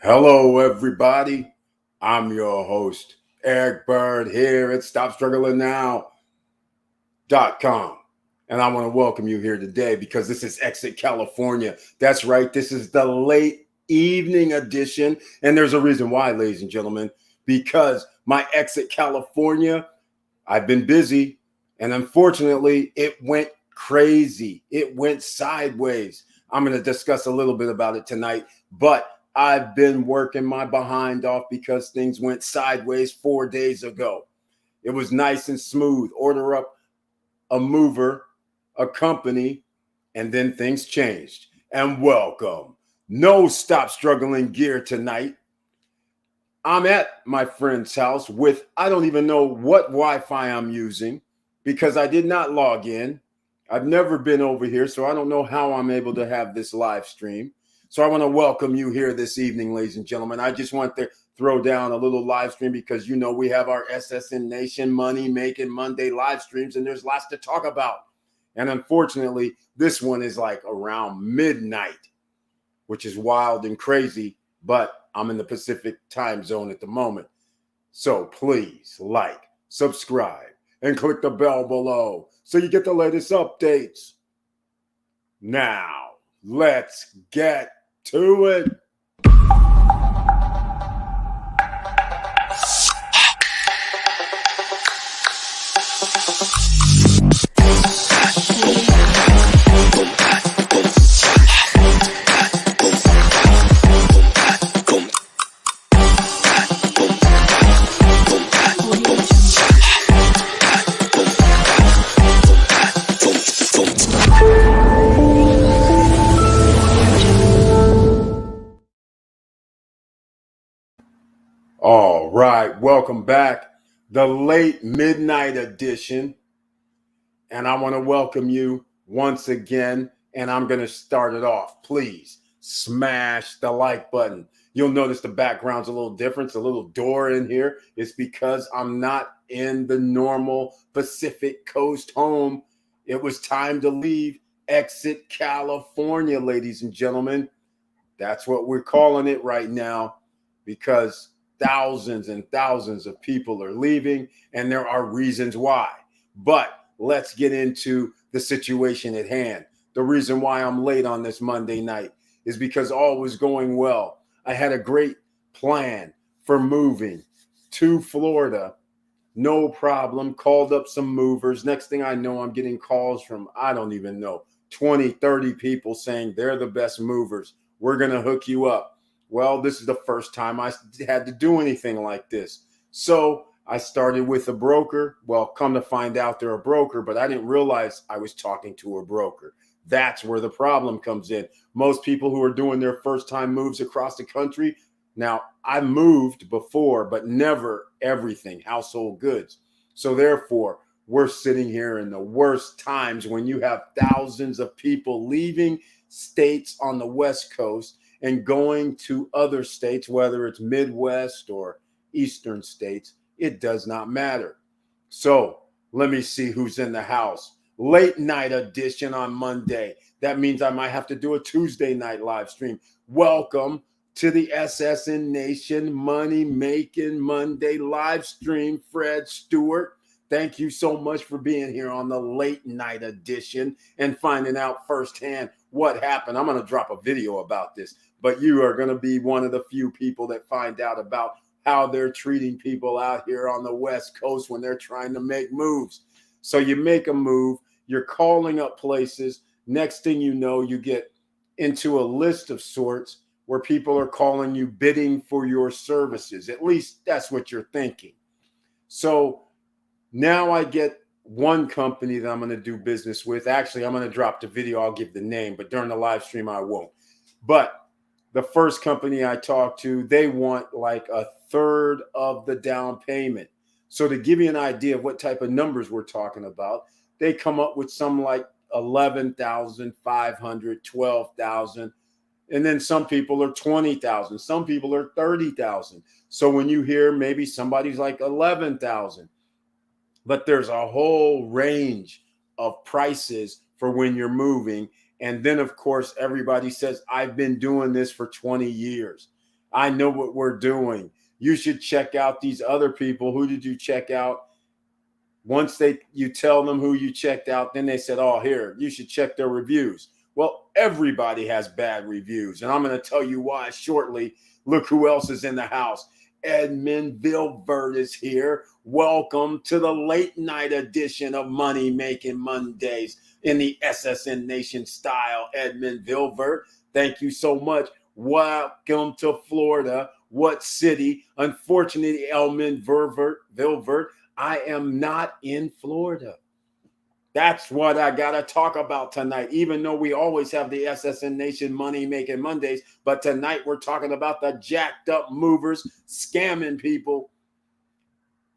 Hello, everybody. I'm your host, Eric Bird, here at StopStrugglingNow.com. And I want to welcome you here today because this is Exit California. That's right, this is the late evening edition. And there's a reason why, ladies and gentlemen, because my Exit California, I've been busy. And unfortunately, it went crazy. It went sideways. I'm going to discuss a little bit about it tonight, but I've been working my behind off because things went sideways 4 days ago. It was nice and smooth. Order up a mover, a company, and then things changed. And welcome. No Stop Struggling gear tonight. I'm at my friend's house with, I don't even know what Wi-Fi I'm using because I did not log in. I've never been over here, so I don't know how I'm able to have this live stream. So I want to welcome you here this evening, ladies and gentlemen. I just want to throw down a little live stream because, you know, we have our SSN Nation Money Making Monday live streams, and there's lots to talk about. And unfortunately, this one is like around midnight, which is wild and crazy, but I'm in the Pacific time zone at the moment. So please like, subscribe, and click the bell below so you get the latest updates. Now, let's get to it. All right, welcome back. The late midnight edition. And I want to welcome you once again. And I'm going to start it off. Please smash the like button. You'll notice the background's a little different. It's a little door in here. It's because I'm not in the normal Pacific Coast home. It was time to leave. Exit California, ladies and gentlemen. That's what we're calling it right now because thousands and thousands of people are leaving, and there are reasons why. But let's get into the situation at hand. The reason why I'm late on this Monday night is because all was going well. I had a great plan for moving to Florida. No problem. Called up some movers. Next thing I know, I'm getting calls from, I don't even know, 20, 30 people saying they're the best movers. We're going to hook you up. Well, this is the first time I had to do anything like this. So I started with a broker. Well, come to find out they're a broker, but I didn't realize I was talking to a broker. That's where the problem comes in. Most people who are doing their first time moves across the country. Now, I moved before, but never everything, household goods. So therefore, we're sitting here in the worst times when you have thousands of people leaving states on the West Coast and going to other states, whether it's Midwest or Eastern states. It does not matter. So let me see who's in the house. Late night edition on Monday. That means I might have to do a Tuesday night live stream. Welcome to the SSN Nation Money Making Monday live stream, Fred Stewart. Thank you so much for being here on the late night edition and finding out firsthand what happened. I'm going to drop a video about this, but you are going to be one of the few people that find out about how they're treating people out here on the West Coast when they're trying to make moves. So you make a move, you're calling up places. Next thing you know, you get into a list of sorts where people are calling you, bidding for your services. At least that's what you're thinking. So now I get one company that I'm going to do business with. Actually, I'm going to drop the video. I'll give the name, but during the live stream, I won't. But the first company I talked to, they want like a third of the down payment. So to give you an idea of what type of numbers we're talking about, they come up with some like 11,500, 12,000. And then some people are 20,000. Some people are 30,000. So when you hear maybe somebody's like 11,000, but there's a whole range of prices for when you're moving. And then, of course, everybody says, I've been doing this for 20 years. I know what we're doing. You should check out these other people. Who did you check out? Once you tell them who you checked out, then they said, oh, here, you should check their reviews. Well, everybody has bad reviews, and I'm going to tell you why shortly. Look who else is in the house. Edmund Vilvert is here. Welcome to the late night edition of Money Making Mondays in the SSN Nation style. Edmund Vilvert, thank you so much. Welcome to Florida. What city? Unfortunately, Edmund Vilvert, I am not in Florida. That's what I got to talk about tonight, even though we always have the SSN Nation Money Making Mondays. But tonight we're talking about the jacked up movers scamming people.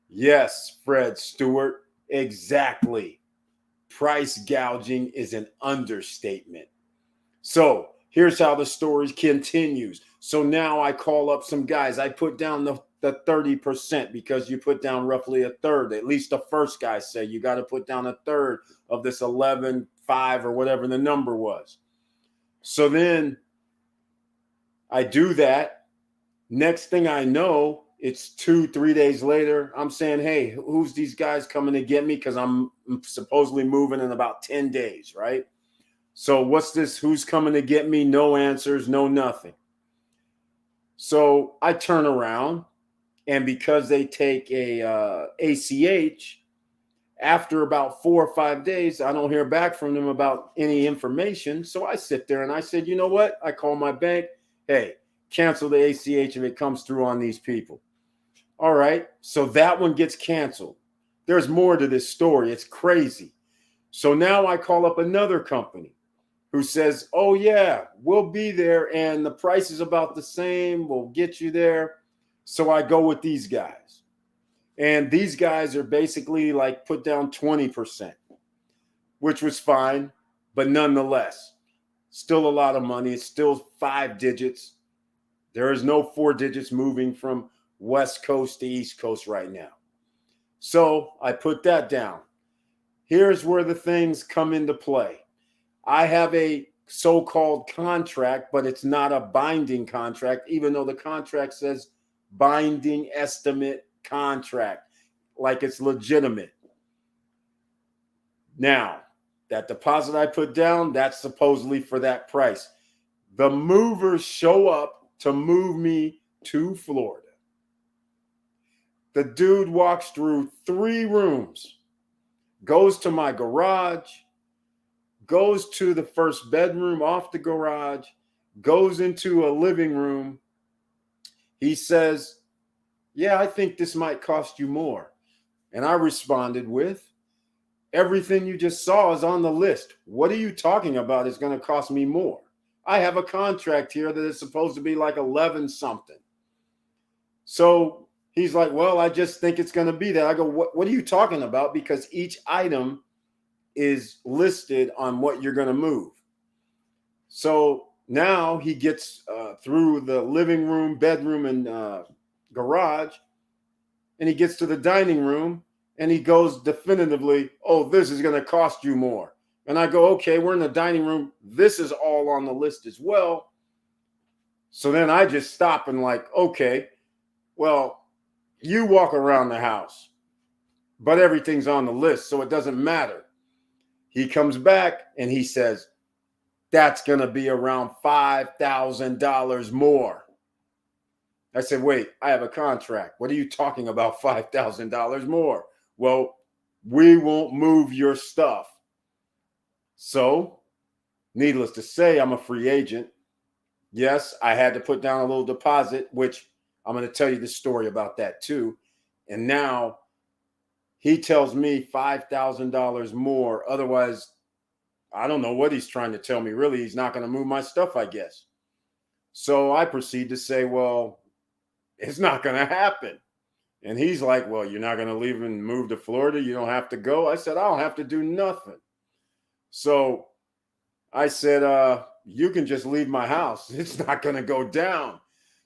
Yes, Fred Stewart, exactly. Price gouging is an understatement. So here's how the story continues. So now I call up some guys. I put down the 30% because you put down roughly a third. At least the first guy said you got to put down a third of this 11.5 or whatever the number was. So then I do that. Next thing I know, it's 2-3 days later. I'm saying, hey, who's these guys coming to get me? Because I'm supposedly moving in about 10 days, right? So what's this? Who's coming to get me? No answers, no nothing. So I turn around, and because they take a ACH, after about 4 or 5 days, I don't hear back from them about any information. So I sit there and I said, you know what? I call my bank. Hey, cancel the ACH if it comes through on these people. All right. So that one gets canceled. There's more to this story. It's crazy. So now I call up another company who says, oh, yeah, we'll be there and the price is about the same. We'll get you there. So I go with these guys. And these guys are basically like put down 20%, which was fine. But nonetheless, still a lot of money. It's still 5 digits. There is no 4 digits moving from West Coast to East Coast right now. So I put that down. Here's where the things come into play. I have a so-called contract, but it's not a binding contract, even though the contract says binding estimate contract, like it's legitimate. Now, that deposit I put down, that's supposedly for that price. The movers show up to move me to Florida. The dude walks through 3 rooms, goes to my garage, goes to the first bedroom off the garage, goes into a living room. He says, yeah, I think this might cost you more. And I responded with, everything you just saw is on the list. What are you talking about is going to cost me more? I have a contract here that is supposed to be like 11 something. So he's like, well, I just think it's going to be that. I go, what are you talking about? Because each item is listed on what you're going to move. So now he gets through the living room, bedroom, and garage, and he gets to the dining room, and he goes definitively, oh, this is going to cost you more. And I go, okay, we're in the dining room. This is all on the list as well. So then I just stop and like, okay, well, you walk around the house, but everything's on the list, so it doesn't matter. He comes back and he says, that's going to be around $5,000 more. I said, wait, I have a contract. What are you talking about, $5,000 more? Well, we won't move your stuff. So, needless to say, I'm a free agent. Yes, I had to put down a little deposit, which I'm going to tell you the story about that too. And now he tells me $5,000 more. Otherwise, I don't know what he's trying to tell me. Really, he's not going to move my stuff, I guess. So I proceed to say, well, it's not going to happen. And he's like, well, you're not going to leave and move to Florida? You don't have to go? I said, I don't have to do nothing. So I said, you can just leave my house. It's not going to go down.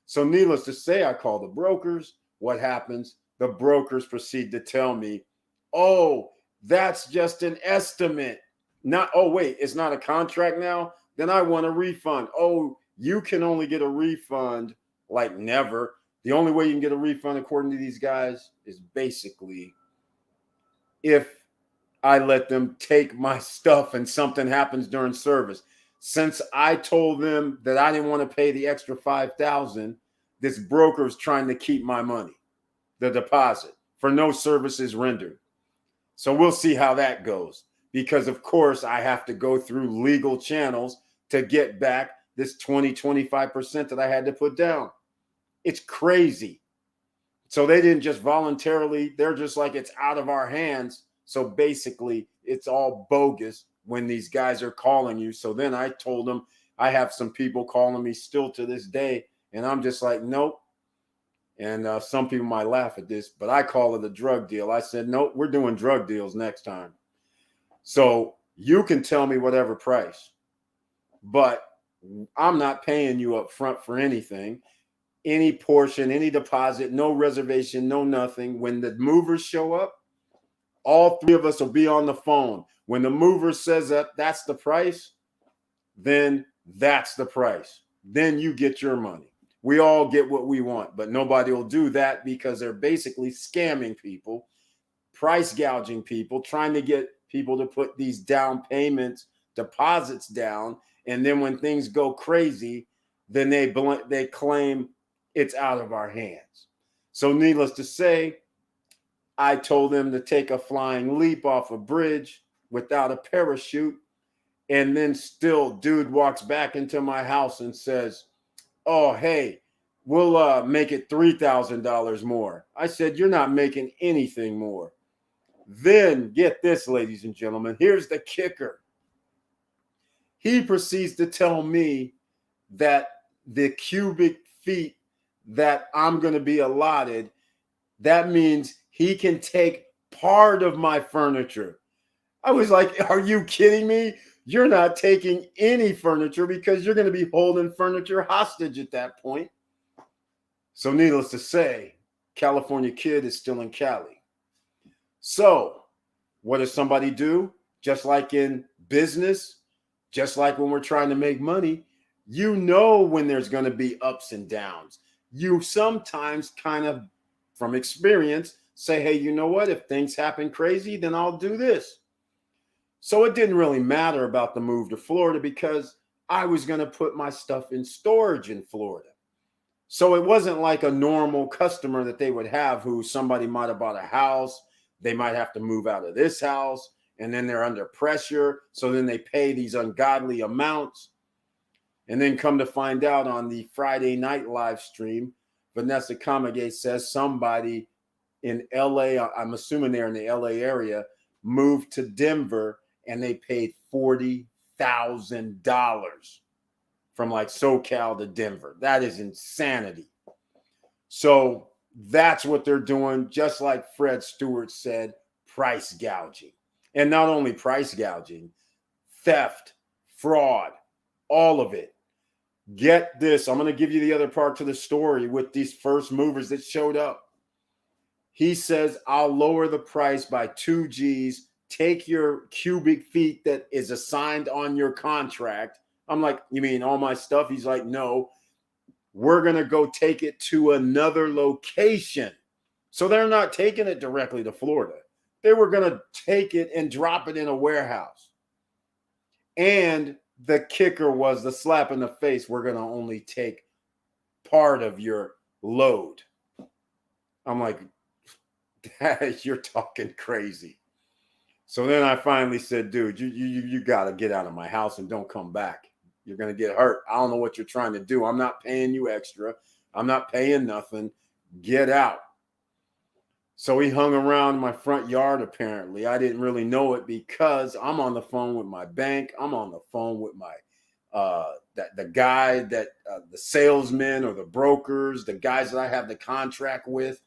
So needless to say, I call the brokers. What happens? The brokers proceed to tell me, oh, that's just an estimate. Not, oh, wait, it's not a contract now? Then I want a refund. Oh, you can only get a refund like never. The only way you can get a refund, according to these guys, is basically if I let them take my stuff and something happens during service. Since I told them that I didn't want to pay the extra $5,000, this broker is trying to keep my money, the deposit, for no services rendered. So we'll see how that goes, because of course I have to go through legal channels to get back this 25% that I had to put down. It's crazy. So they didn't just voluntarily, they're just like, it's out of our hands. So basically it's all bogus when these guys are calling you. So then I told them, I have some people calling me still to this day, and I'm just like, nope. And some people might laugh at this, but I call it a drug deal. I said, nope, we're doing drug deals next time. So you can tell me whatever price, but I'm not paying you up front for anything, any portion, any deposit, no reservation, no nothing. When the movers show up, all three of us will be on the phone. When the mover says that that's the price, then that's the price. Then you get your money. We all get what we want, but nobody will do that because they're basically scamming people, price gouging people, trying to get people to put these down payments, deposits down. And then when things go crazy, then they claim it's out of our hands. So needless to say, I told them to take a flying leap off a bridge without a parachute. And then still dude walks back into my house and says, oh, hey, we'll make it $3,000 more. I said, you're not making anything more. Then get this, ladies and gentlemen, here's the kicker. He proceeds to tell me that the cubic feet that I'm going to be allotted, that means he can take part of my furniture. I was like, are you kidding me? You're not taking any furniture because you're going to be holding furniture hostage at that point. So needless to say, California Kid is still in Cali. So what does somebody do? Just like in business, just like when we're trying to make money, you know when there's going to be ups and downs. You sometimes kind of, from experience, say, hey, you know what? If things happen crazy, then I'll do this. So it didn't really matter about the move to Florida because I was going to put my stuff in storage in Florida. So it wasn't like a normal customer that they would have who somebody might have bought a house. They might have to move out of this house and then they're under pressure. So then they pay these ungodly amounts. And then come to find out on the Friday night live stream, Vanessa Kamage says somebody in LA, I'm assuming they're in the LA area, moved to Denver and they paid $40,000 from like SoCal to Denver. That is insanity. So that's what they're doing. Just like Fred Stewart said, price gouging. And not only price gouging, theft, fraud, all of it. Get this. I'm going to give you the other part to the story with these first movers that showed up. He says, I'll lower the price by 2 G's. Take your cubic feet that is assigned on your contract. I'm like, you mean all my stuff? He's like, no, we're going to go take it to another location. So they're not taking it directly to Florida. They were going to take it and drop it in a warehouse. And the kicker was the slap in the face. We're going to only take part of your load. I'm like, you're talking crazy. So then I finally said, dude, you got to get out of my house and don't come back. You're going to get hurt. I don't know what you're trying to do. I'm not paying you extra. I'm not paying nothing. Get out. So he hung around my front yard, apparently. I didn't really know it because I'm on the phone with my bank. I'm on the phone with my the guy that the salesmen or the brokers, the guys that I have the contract with.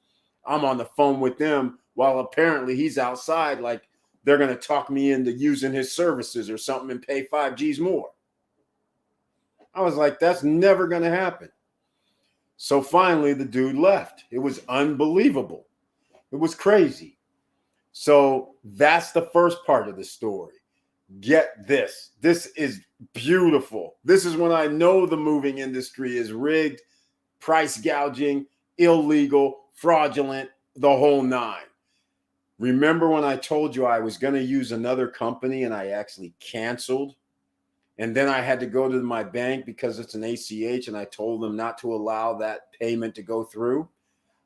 I'm on the phone with them while apparently he's outside like they're going to talk me into using his services or something and pay 5 G's more. I was like, that's never going to happen. So finally, the dude left. It was unbelievable. It was crazy. So that's the first part of the story. Get this. This is beautiful. This is when I know the moving industry is rigged. price gouging, illegal, fraudulent, the whole nine. Remember when I told you I was going to use another company and I actually canceled? And then I had to go to my bank because it's an ACH and I told them not to allow that payment to go through.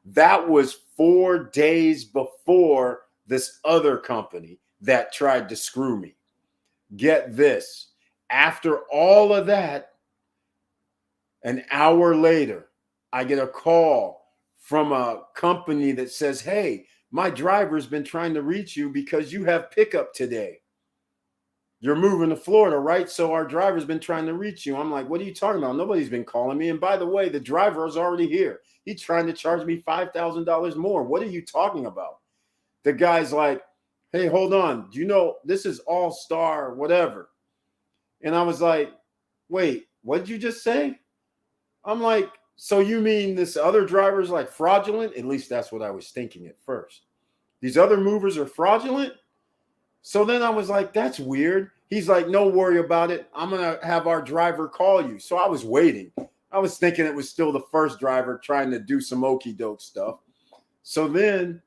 That was 4 days before this other company that tried to screw me. Get this. After all of that, an hour later, I get a call from a company that says, hey, my driver's been trying to reach you because you have pickup today. You're moving to Florida, right? So our driver's been trying to reach you. I'm like, what are you talking about? Nobody's been calling me. And by the way, the driver is already here. He's trying to charge me $5,000 more. What are you talking about? The guy's like, hey, hold on. Do you know this is All-Star whatever? And I was like, wait, what did you just say? I'm like, so you mean this other driver's like fraudulent? At least that's what I was thinking at first. These other movers are fraudulent? So then I was like, that's weird. He's like, no worry about it. I'm going to have our driver call you. So I was waiting. I was thinking it was still the first driver trying to do some okie doke stuff. So then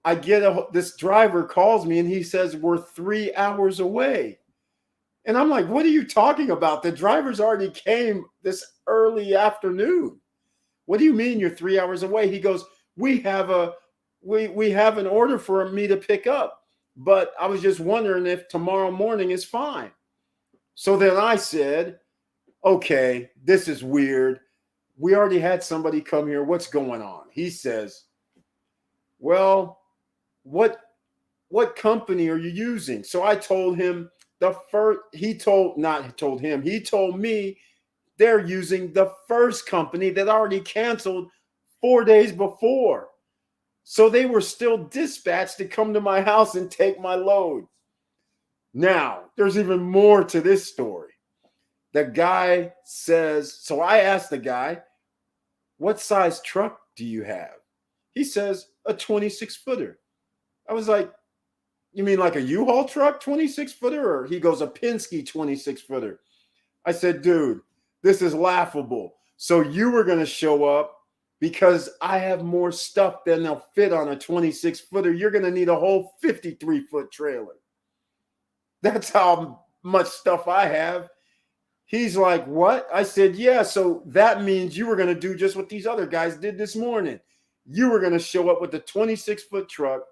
I get this driver calls me and he says, we're 3 hours away. And I'm like, what are you talking about? The drivers already came this early afternoon. What do you mean you're 3 hours away? He goes, we have an order for me to pick up. But I was just wondering if tomorrow morning is fine. So then I said, okay, this is weird. We already had somebody come here. What's going on? He says, well, what company are you using? So I told him he told me they're using the first company that already canceled 4 days before. So they were still dispatched to come to my house and take my load. Now, there's even more to this story. The guy says, so I asked the guy, what size truck do you have? He says, a 26-footer. I was like, you mean like a U-Haul truck, 26-footer? Or he goes, a Penske 26-footer. I said, dude, this is laughable. So you were going to show up because I have more stuff than they'll fit on a 26-footer. You're going to need a whole 53-foot trailer. That's how much stuff I have. He's like, what? I said, yeah, so that means you were going to do just what these other guys did this morning. You were going to show up with a 26-foot truck,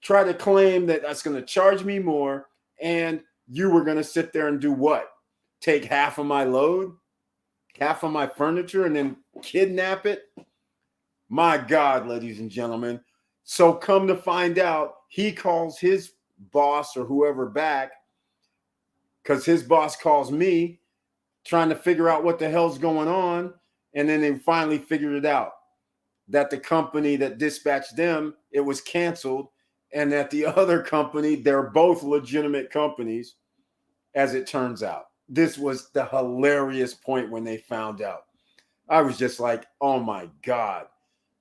try to claim that that's going to charge me more, and you were going to sit there and do what? Take half of my load, half of my furniture, and then kidnap it? My God, ladies and gentlemen. So come to find out, he calls his boss or whoever back because his boss calls me trying to figure out what the hell's going on. And then they finally figured it out, that the company that dispatched them, it was canceled. And that the other company, they're both legitimate companies, as it turns out. This was the hilarious point when they found out. I was just like, oh my God.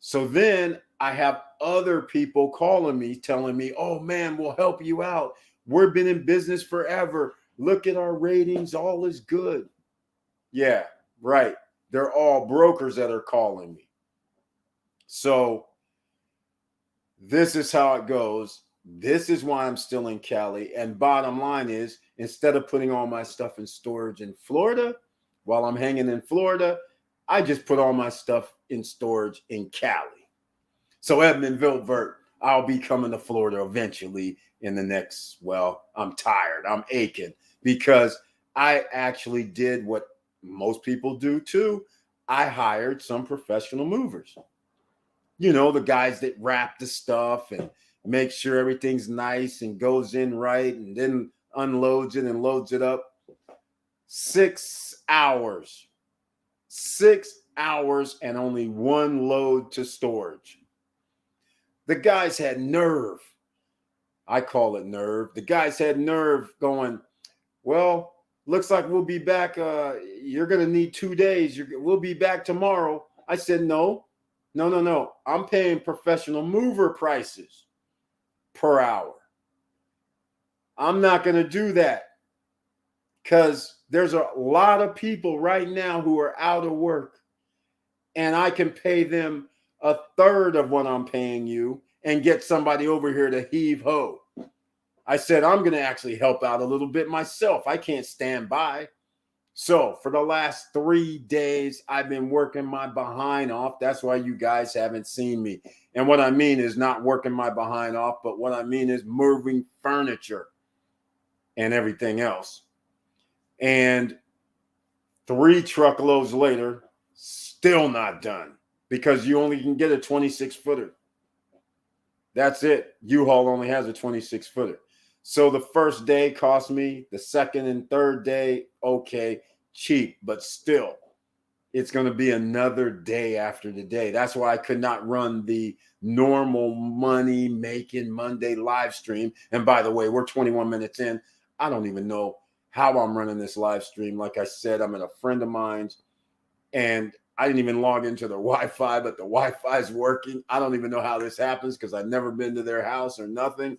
So then I have other people calling me, telling me, oh man, we'll help you out. We've been in business forever. Look at our ratings. All is good. Yeah, right. They're all brokers that are calling me. So this is how it goes. This is why I'm still in Cali. And bottom line is, instead of putting all my stuff in storage in Florida, while I'm hanging in Florida, I just put all my stuff in storage in Cali. So Edmund Viltvert, I'll be coming to Florida eventually in the next, well, I'm tired. I'm aching because I actually did what most people do too. I hired some professional movers. You know, the guys that wrap the stuff and make sure everything's nice and goes in right and then unloads it and loads it up. 6 hours. 6 hours and only one load to storage. The guys had nerve. I call it nerve. The guys had nerve going, well, looks like we'll be back. You're going to need 2 days. We'll be back tomorrow. I said, no. I'm paying professional mover prices per hour. I'm not going to do that because there's a lot of people right now who are out of work. and I can pay them a third of what I'm paying you and get somebody over here to heave ho. I said, I'm going to actually help out a little bit myself. I can't stand by. So for the last 3 days, I've been working my behind off. That's why you guys haven't seen me. And what I mean is not working my behind off, but what I mean is moving furniture and everything else. And 3 truckloads later, still not done because you only can get a 26-footer. That's it. U-Haul only has a 26-footer. So the first day cost me, the second and third day, okay, cheap, but still, it's going to be another day after the day. That's why I could not run the normal money making Monday live stream. And by the way, we're 21 minutes in. I don't even know how I'm running this live stream. Like I said, I'm at a friend of mine's, and I didn't even log into the Wi-Fi, but the Wi-Fi is working. I don't even know how this happens because I've never been to their house or nothing.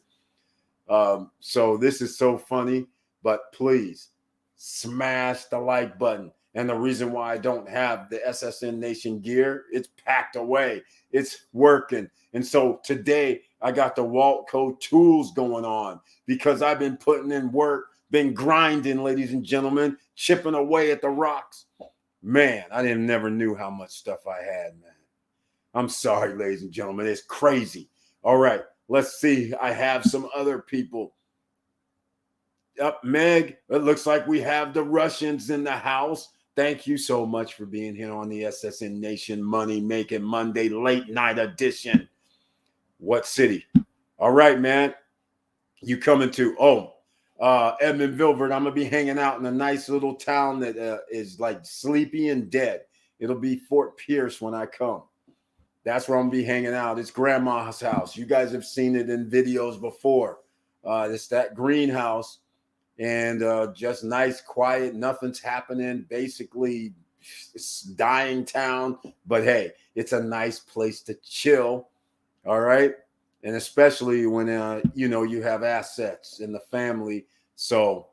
So this is so funny, but please smash the like button. And the reason why I don't have the SSN Nation gear, it's packed away. It's working. And so today I got the Waltco tools going on because I've been putting in work, been grinding, ladies and gentlemen, chipping away at the rocks. Man, I never knew how much stuff I had, man. I'm sorry, ladies and gentlemen. It's crazy. All right. Let's see. I have some other people. Up, Meg. It looks like we have the Russians in the house. Thank you so much for being here on the SSN Nation Money Making Monday late night edition. What city? All right, man. You coming to, Edmond Vilbert. I'm going to be hanging out in a nice little town that is like sleepy and dead. It'll be Fort Pierce when I come. That's where I'm going to be hanging out. It's Grandma's house. You guys have seen it in videos before. It's that greenhouse and just nice, quiet. Nothing's happening. Basically, it's dying town. But, hey, it's a nice place to chill. All right. And especially when, you have assets in the family. So,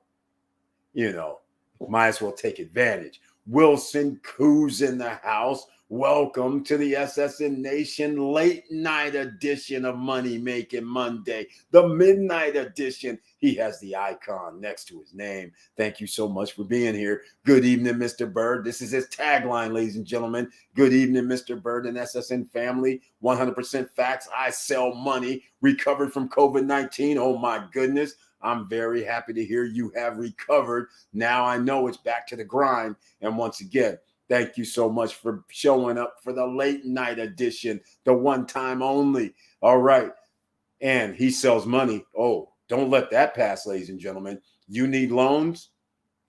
might as well take advantage. Wilson Coos in the house. Welcome to the SSN Nation late night edition of Money Making Monday, the midnight edition. He has the icon next to his name. Thank you so much for being here. Good evening, Mr. Bird. This is his tagline, ladies and gentlemen. Good evening, Mr. Bird and SSN family. 100% facts. I sell money. Recovered from COVID-19. Oh, my goodness. I'm very happy to hear you have recovered. Now I know it's back to the grind. And once again, thank you so much for showing up for the late night edition, the one time only. All right. And he sells money. Oh, don't let that pass, ladies and gentlemen. You need loans?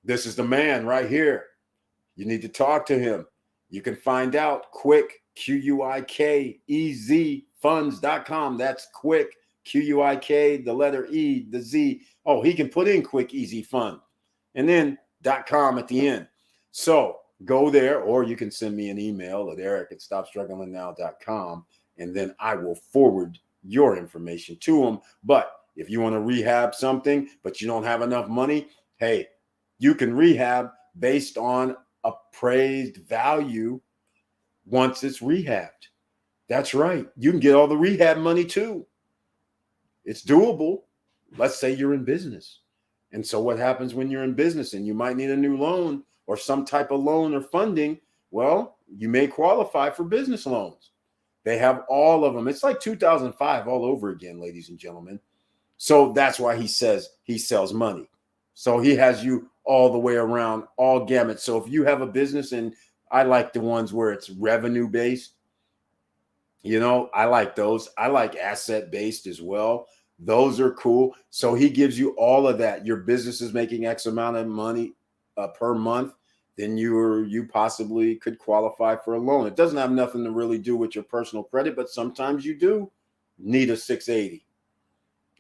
This is the man right here. You need to talk to him. You can find out quick, QUIKEZ funds.com. That's quick, QUIK, the letter E, the Z. Oh, he can put in quick, easy fund and then .com at the end. So go there, or you can send me an email at eric@stopstrugglingnow.com, and then I will forward your information to him. But if you want to rehab something, but you don't have enough money, hey, you can rehab based on appraised value once it's rehabbed. That's right. You can get all the rehab money too. It's doable. Let's say you're in business. And so what happens when you're in business and you might need a new loan or some type of loan or funding? Well, you may qualify for business loans. They have all of them. It's like 2005 all over again, ladies and gentlemen. So that's why he says he sells money. So he has you all the way around, all gamut. So if you have a business, and I like the ones where it's revenue based, I like those. I like asset based as well. Those are cool. So he gives you all of that. Your business is making X amount of money per month. Then you possibly could qualify for a loan. It doesn't have nothing to really do with your personal credit, but sometimes you do need a 680.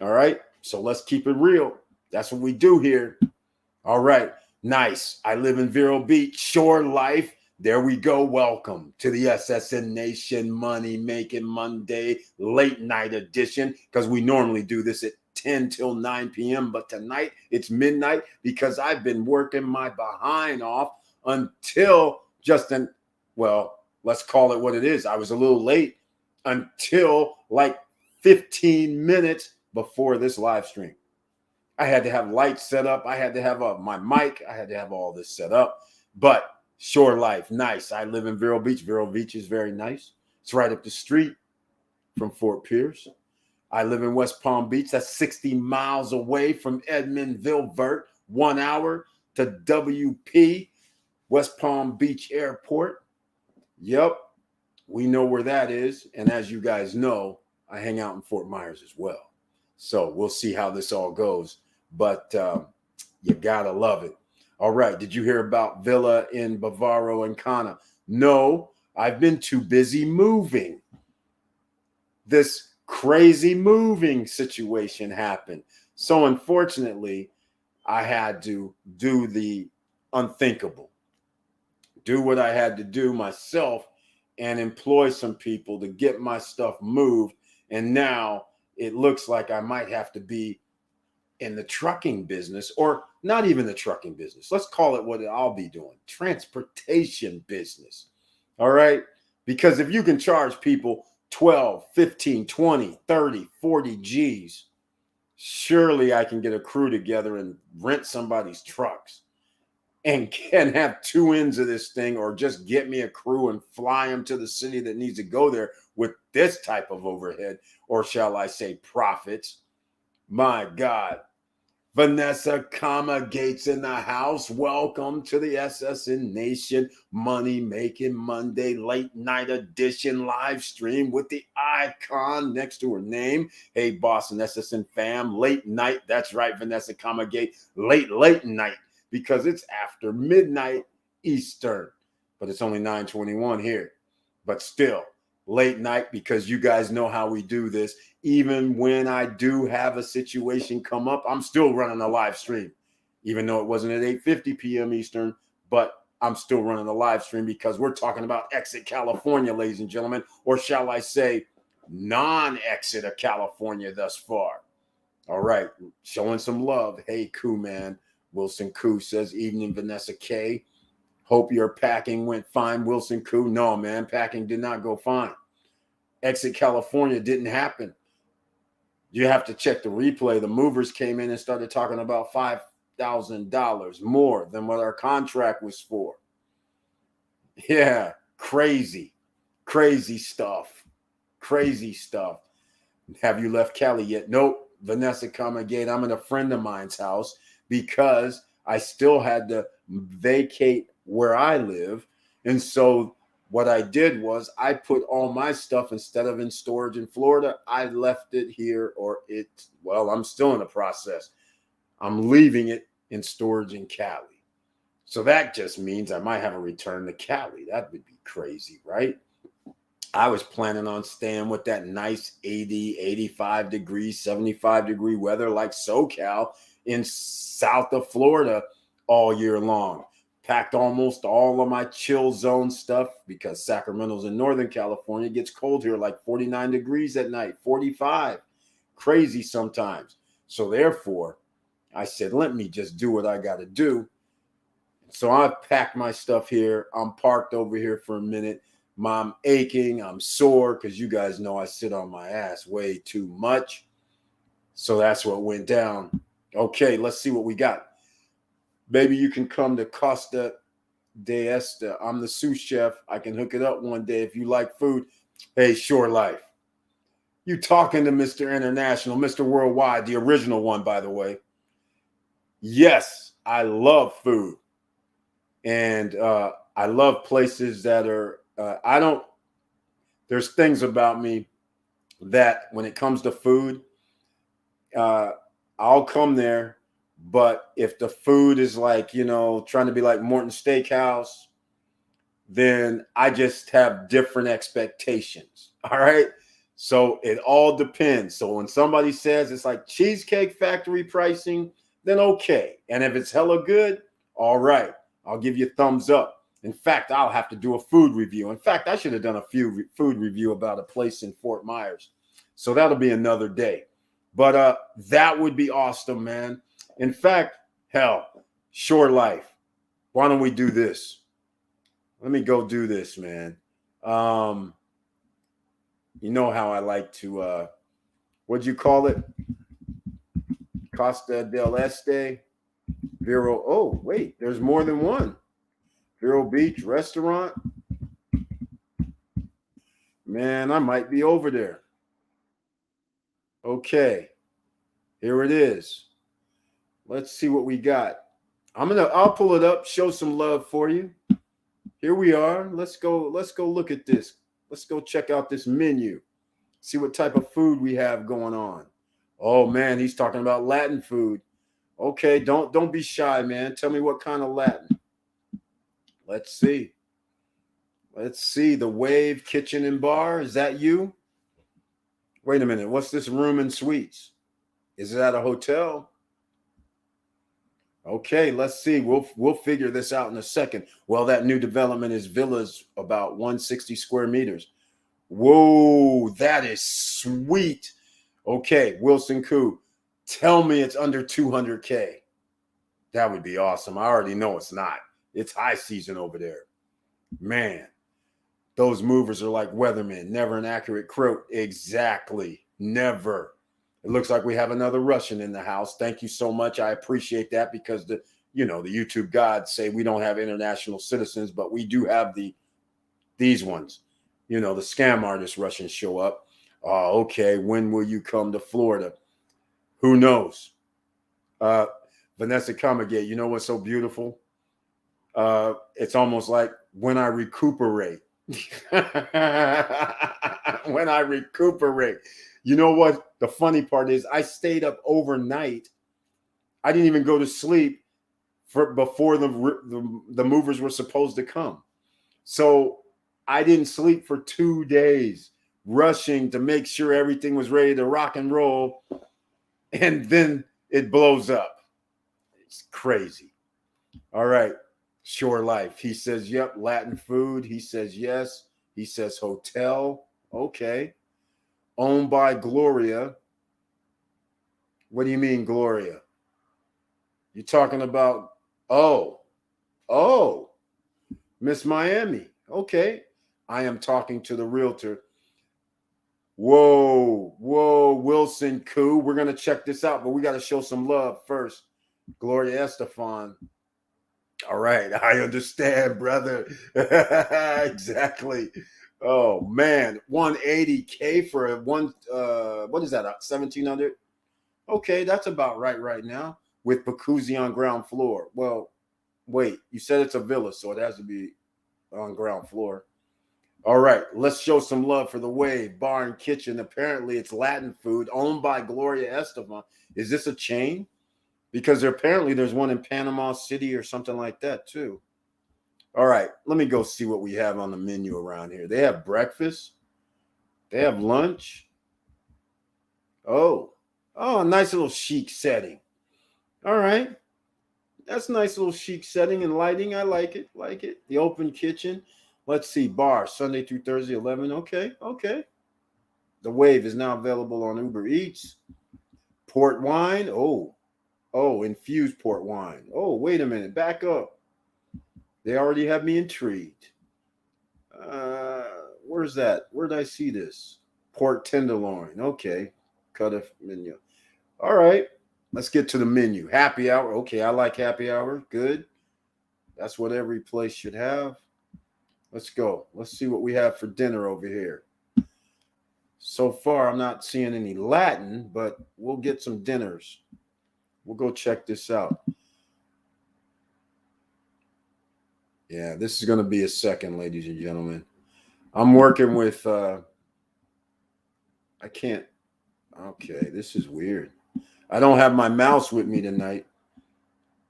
All right. So let's keep it real. That's what we do here. All right. Nice. I live in Vero Beach, Shore Life. There we go. Welcome to the SSN Nation Money Making Monday late night edition, because we normally do this at 10 till 9 p.m. But tonight it's midnight because I've been working my behind off until Let's call it what it is. I was a little late until like 15 minutes before this live stream. I had to have lights set up. I had to have my mic. I had to have all this set up. But Shore Life, nice. I live in Vero Beach. Vero Beach is very nice. It's right up the street from Fort Pierce. I live in West Palm Beach. That's 60 miles away from Edmondville, Vert. 1 hour to WP, West Palm Beach Airport. Yep, we know where that is. And as you guys know, I hang out in Fort Myers as well. So we'll see how this all goes. But you gotta love it. All right, did you hear about Villa in Bavaro and Kana? No, I've been too busy moving. This crazy moving situation happened. So unfortunately, I had to do the unthinkable, do what I had to do myself and employ some people to get my stuff moved. And now it looks like I might have to be in the trucking business, or not even the trucking business. Let's call it what I'll be doing, transportation business. All right. Because if you can charge people 12, 15, 20, 30, 40 G's, surely I can get a crew together and rent somebody's trucks and can have two ends of this thing, or just get me a crew and fly them to the city that needs to go there with this type of overhead, or shall I say profits. My God. Vanessa, Gates in the house. Welcome to the SSN Nation Money Making Monday late night edition live stream with the icon next to her name. Hey, Boston SSN fam, late night. That's right, Vanessa, Gate. Late night, because it's after midnight Eastern, but it's only 9:21 here. But still, late night, because you guys know how we do this. Even when I do have a situation come up, I'm still running a live stream, even though it wasn't at 8:50 p.m. Eastern, but I'm still running a live stream because we're talking about Exit California, ladies and gentlemen, or shall I say non-exit of California thus far. All right, showing some love. Hey, Koo man. Wilson Koo says, evening, Vanessa K. Hope your packing went fine, Wilson Koo. No, man, packing did not go fine. Exit California didn't happen. You have to check the replay. The movers came in and started talking about $5,000 more than what our contract was for. Yeah, crazy stuff. Crazy stuff. Have you left Cali yet? Nope. Vanessa Gate. I'm at a friend of mine's house because I still had to vacate where I live. And so what I did was I put all my stuff, instead of in storage in Florida, I left it here, I'm still in the process. I'm leaving it in storage in Cali. So that just means I might have a return to Cali. That would be crazy, right? I was planning on staying with that nice 80, 85 degrees, 75 degree weather like SoCal in south of Florida all year long. Packed almost all of my chill zone stuff because Sacramento's in Northern California. It gets cold here, like 49 degrees at night, 45. Crazy sometimes. So therefore, I said, let me just do what I got to do. So I packed my stuff here. I'm parked over here for a minute. I'm aching. I'm sore because you guys know I sit on my ass way too much. So that's what went down. Okay, let's see what we got. Maybe you can come to Costa de Este. I'm the sous chef. I can hook it up one day if you like food. Hey, Shore Life. You talking to Mr. International, Mr. Worldwide, the original one, by the way. Yes, I love food. And I love places that are, there's things about me that when it comes to food, I'll come there. But if the food is like, trying to be like Morton Steakhouse, then I just have different expectations. All right. So it all depends. So when somebody says it's like Cheesecake Factory pricing, then okay. And if it's hella good, all right, I'll give you a thumbs up. In fact, I'll have to do a food review. In fact, I should have done a food review about a place in Fort Myers. So that'll be another day. But that would be awesome, man. In fact, hell, Shore Life, why don't we do this? Let me go do this, man. Um, you know how I like to what'd you call it? Costa del Este, Vero. Oh, wait, there's more than one. Vero Beach restaurant. Man, I might be over there. Okay, here it is. Let's see what we got. I'll pull it up, show some love for you. Here we are. Let's go look at this. Let's go check out this menu. See what type of food we have going on. Oh man, he's talking about Latin food. Okay, don't be shy, man. Tell me what kind of Latin. Let's see. Let's see. The Wave Kitchen and Bar. Is that you? Wait a minute. What's this room and suites? Is it at a hotel? Okay, let's see. We'll figure this out in a second. Well, that new development is villas about 160 square meters. Whoa, that is sweet. Okay, Wilson Koo, tell me it's under 200K. That would be awesome. I already know it's not. It's high season over there. Man, those movers are like weathermen, never an accurate quote. Exactly. Never. It looks like we have another Russian in the house. Thank you so much. I appreciate that because the YouTube gods say we don't have international citizens, but we do have these ones. The scam artist Russians show up. Oh, okay. When will you come to Florida? Who knows? Vanessa Comagate, you know what's so beautiful? It's almost like when I recuperate. When I recuperate. You know what? The funny part is I stayed up overnight. I didn't even go to sleep before the movers were supposed to come. So I didn't sleep for 2 days, rushing to make sure everything was ready to rock and roll. And then it blows up. It's crazy. All right. Shore Life. He says, yep. Latin food. He says, yes. He says, hotel. Okay. Owned by Gloria. What do you mean, Gloria? You're talking about, oh, Miss Miami. Okay. I am talking to the realtor. Whoa, Wilson Koo. We're going to check this out, but we got to show some love first. Gloria Estefan. All right. I understand, brother. Exactly. Oh, man. 180K for a what is that? 1,700? Okay, that's about right now with jacuzzi on ground floor. Well, wait, you said it's a villa, so it has to be on ground floor. All right, let's show some love for the Wave Bar and Kitchen. Apparently, it's Latin food owned by Gloria Estefan. Is this a chain? Because apparently there's one in Panama City or something like that too. All right, let me go see what we have on the menu around here. They have breakfast. They have lunch. Oh, a nice little chic setting. All right. That's a nice little chic setting and lighting. I like it. Like it. The open kitchen. Let's see. Bar, Sunday through Thursday, 11. Okay. The Wave is now available on Uber Eats. Port wine. Oh, infused port wine. Oh, wait a minute. Back up. They already have me intrigued. Where's that? Where did I see this? Pork tenderloin. Okay. Cut a menu. All right. Let's get to the menu. Happy hour. Okay, I like happy hour. Good. That's what every place should have. Let's go. Let's see what we have for dinner over here. So far, I'm not seeing any Latin, but we'll get some dinners. We'll go check this out. Yeah, this is going to be a second, ladies and gentlemen. I'm working with, I can't. Okay, this is weird. I don't have my mouse with me tonight.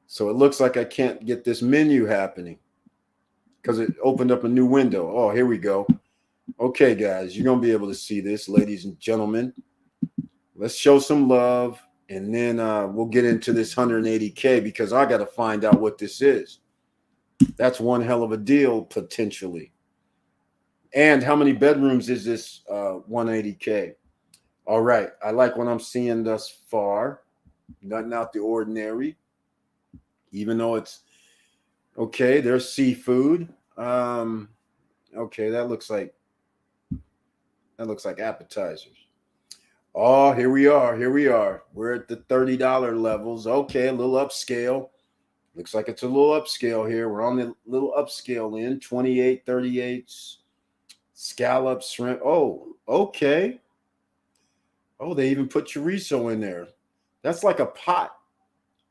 So it looks like I can't get this menu happening because it opened up a new window. Oh, here we go. Okay, guys, you're going to be able to see this, ladies and gentlemen. Let's show some love, and then we'll get into this 180K because I got to find out what this is. That's one hell of a deal, potentially. And how many bedrooms is this 180K? All right. I like what I'm seeing thus far. Nothing out the ordinary. Even though it's okay, there's seafood. Okay, that looks like appetizers. Oh, here we are. Here we are. We're at the $30 levels. Okay, a little upscale. Looks like it's a little upscale here. We're on the little upscale end. 28, 38s, scallops, shrimp. Oh, okay. Oh, they even put chorizo in there. That's like a pot,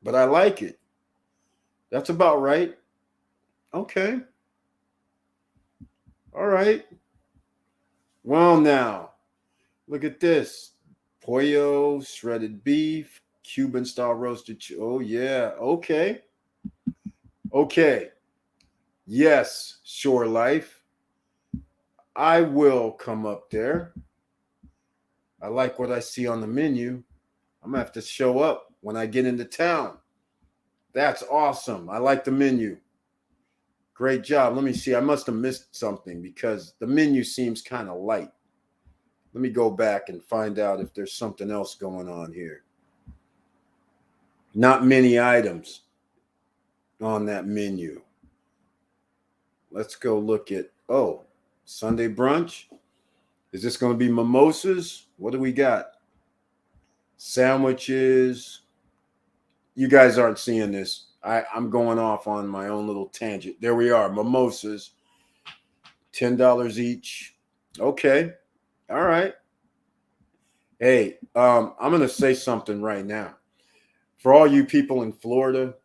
but I like it. That's about right. Okay. All right. Well, now, look at this. Pollo, shredded beef, Cuban style roasted. Oh, yeah. Okay. Okay. Yes, Shore Life. I will come up there. I like what I see on the menu. I'm going to have to show up when I get into town. That's awesome. I like the menu. Great job. Let me see. I must have missed something because the menu seems kind of light. Let me go back and find out if there's something else going on here. Not many items on that menu. Let's go look at, Sunday brunch. Is this going to be mimosas? What do we got? Sandwiches. You guys aren't seeing this. I'm going off on my own little tangent. There we are. Mimosas. $10 each. Okay. All right. Hey, I'm going to say something right now. For all you people in Florida,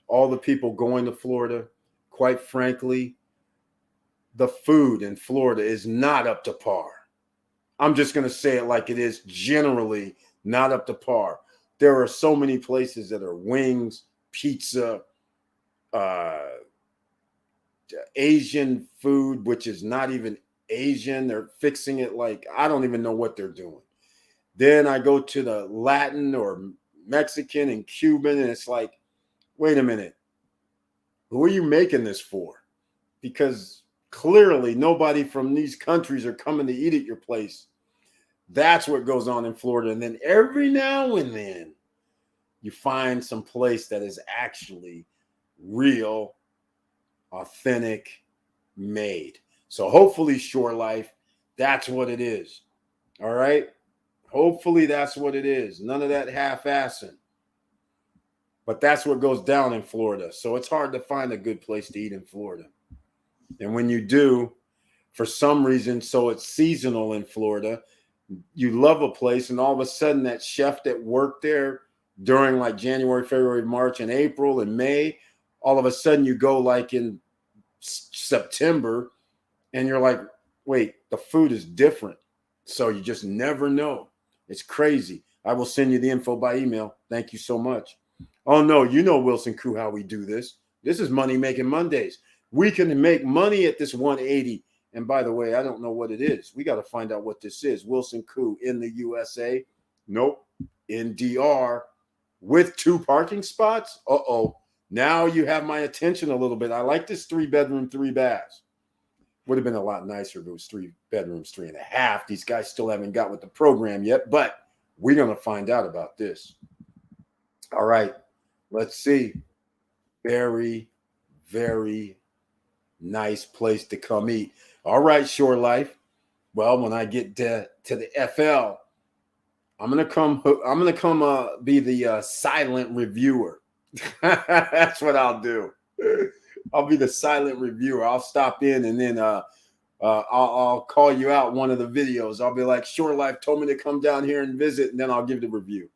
all the people going to Florida, quite frankly, the food in Florida is not up to par. I'm just going to say it like it is, generally not up to par. There are so many places that are wings, pizza, Asian food, which is not even Asian. They're fixing it like I don't even know what they're doing. Then I go to the Latin or Mexican and Cuban, and it's like, wait a minute, who are you making this for? Because clearly nobody from these countries are coming to eat at your place. That's what goes on in Florida. And then every now and then you find some place that is actually real, authentic, made. So hopefully, Shore Life, that's what it is. All right. Hopefully that's what it is. None of that half-assing. But that's what goes down in Florida. So it's hard to find a good place to eat in Florida. And when you do, for some reason, so it's seasonal in Florida, you love a place, and all of a sudden that chef that worked there during like January, February, March, and April and May, all of a sudden you go like in September and you're like, wait, the food is different. So you just never know. It's crazy. I will send you the info by email. Thank you so much. Oh, no, you know, Wilson Crew, how we do this. This is Money Making Mondays. We can make money at this 180. And by the way, I don't know what it is. We got to find out what this is. Wilson Crew in the USA. Nope. In DR with 2 parking spots. Uh-oh. Now you have my attention a little bit. I like this 3-bedroom, 3 baths. Would have been a lot nicer if it was 3 bedrooms, 3.5. These guys still haven't got with the program yet, but we're going to find out about this. All right. Let's see. Very, very nice place to come eat. All right, Shore Life. Well, when I get to the FL, I'm gonna come be the silent reviewer. That's what I'll do. I'll be the silent reviewer. I'll stop in and then I'll call you out one of the videos. I'll be like, Shore Life told me to come down here and visit, and then I'll give the review.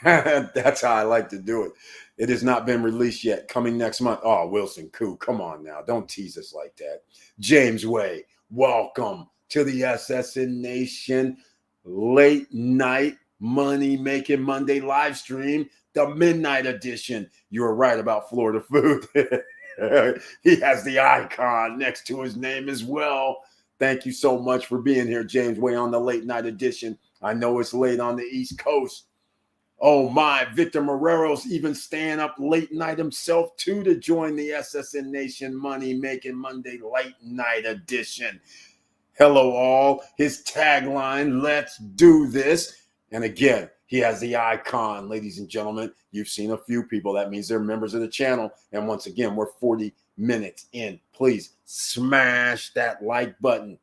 That's how I like to do it. It has not been released yet. Coming next month. Oh, Wilson Koo, come on now. Don't tease us like that. James Way, welcome to the SSN Nation late night money making Monday live stream, the midnight edition. You were right about Florida food. He has the icon next to his name as well. Thank you so much for being here, James Way, on the late night edition. I know it's late on the East Coast. Oh my, Victor Marrero's even staying up late night himself too to join the SSN Nation Money Making Monday Late Night Edition. Hello all, his tagline, let's do this. And again, he has the icon, ladies and gentlemen. You've seen a few people. That means they're members of the channel. And once again, we're 40 minutes in, please smash that like button.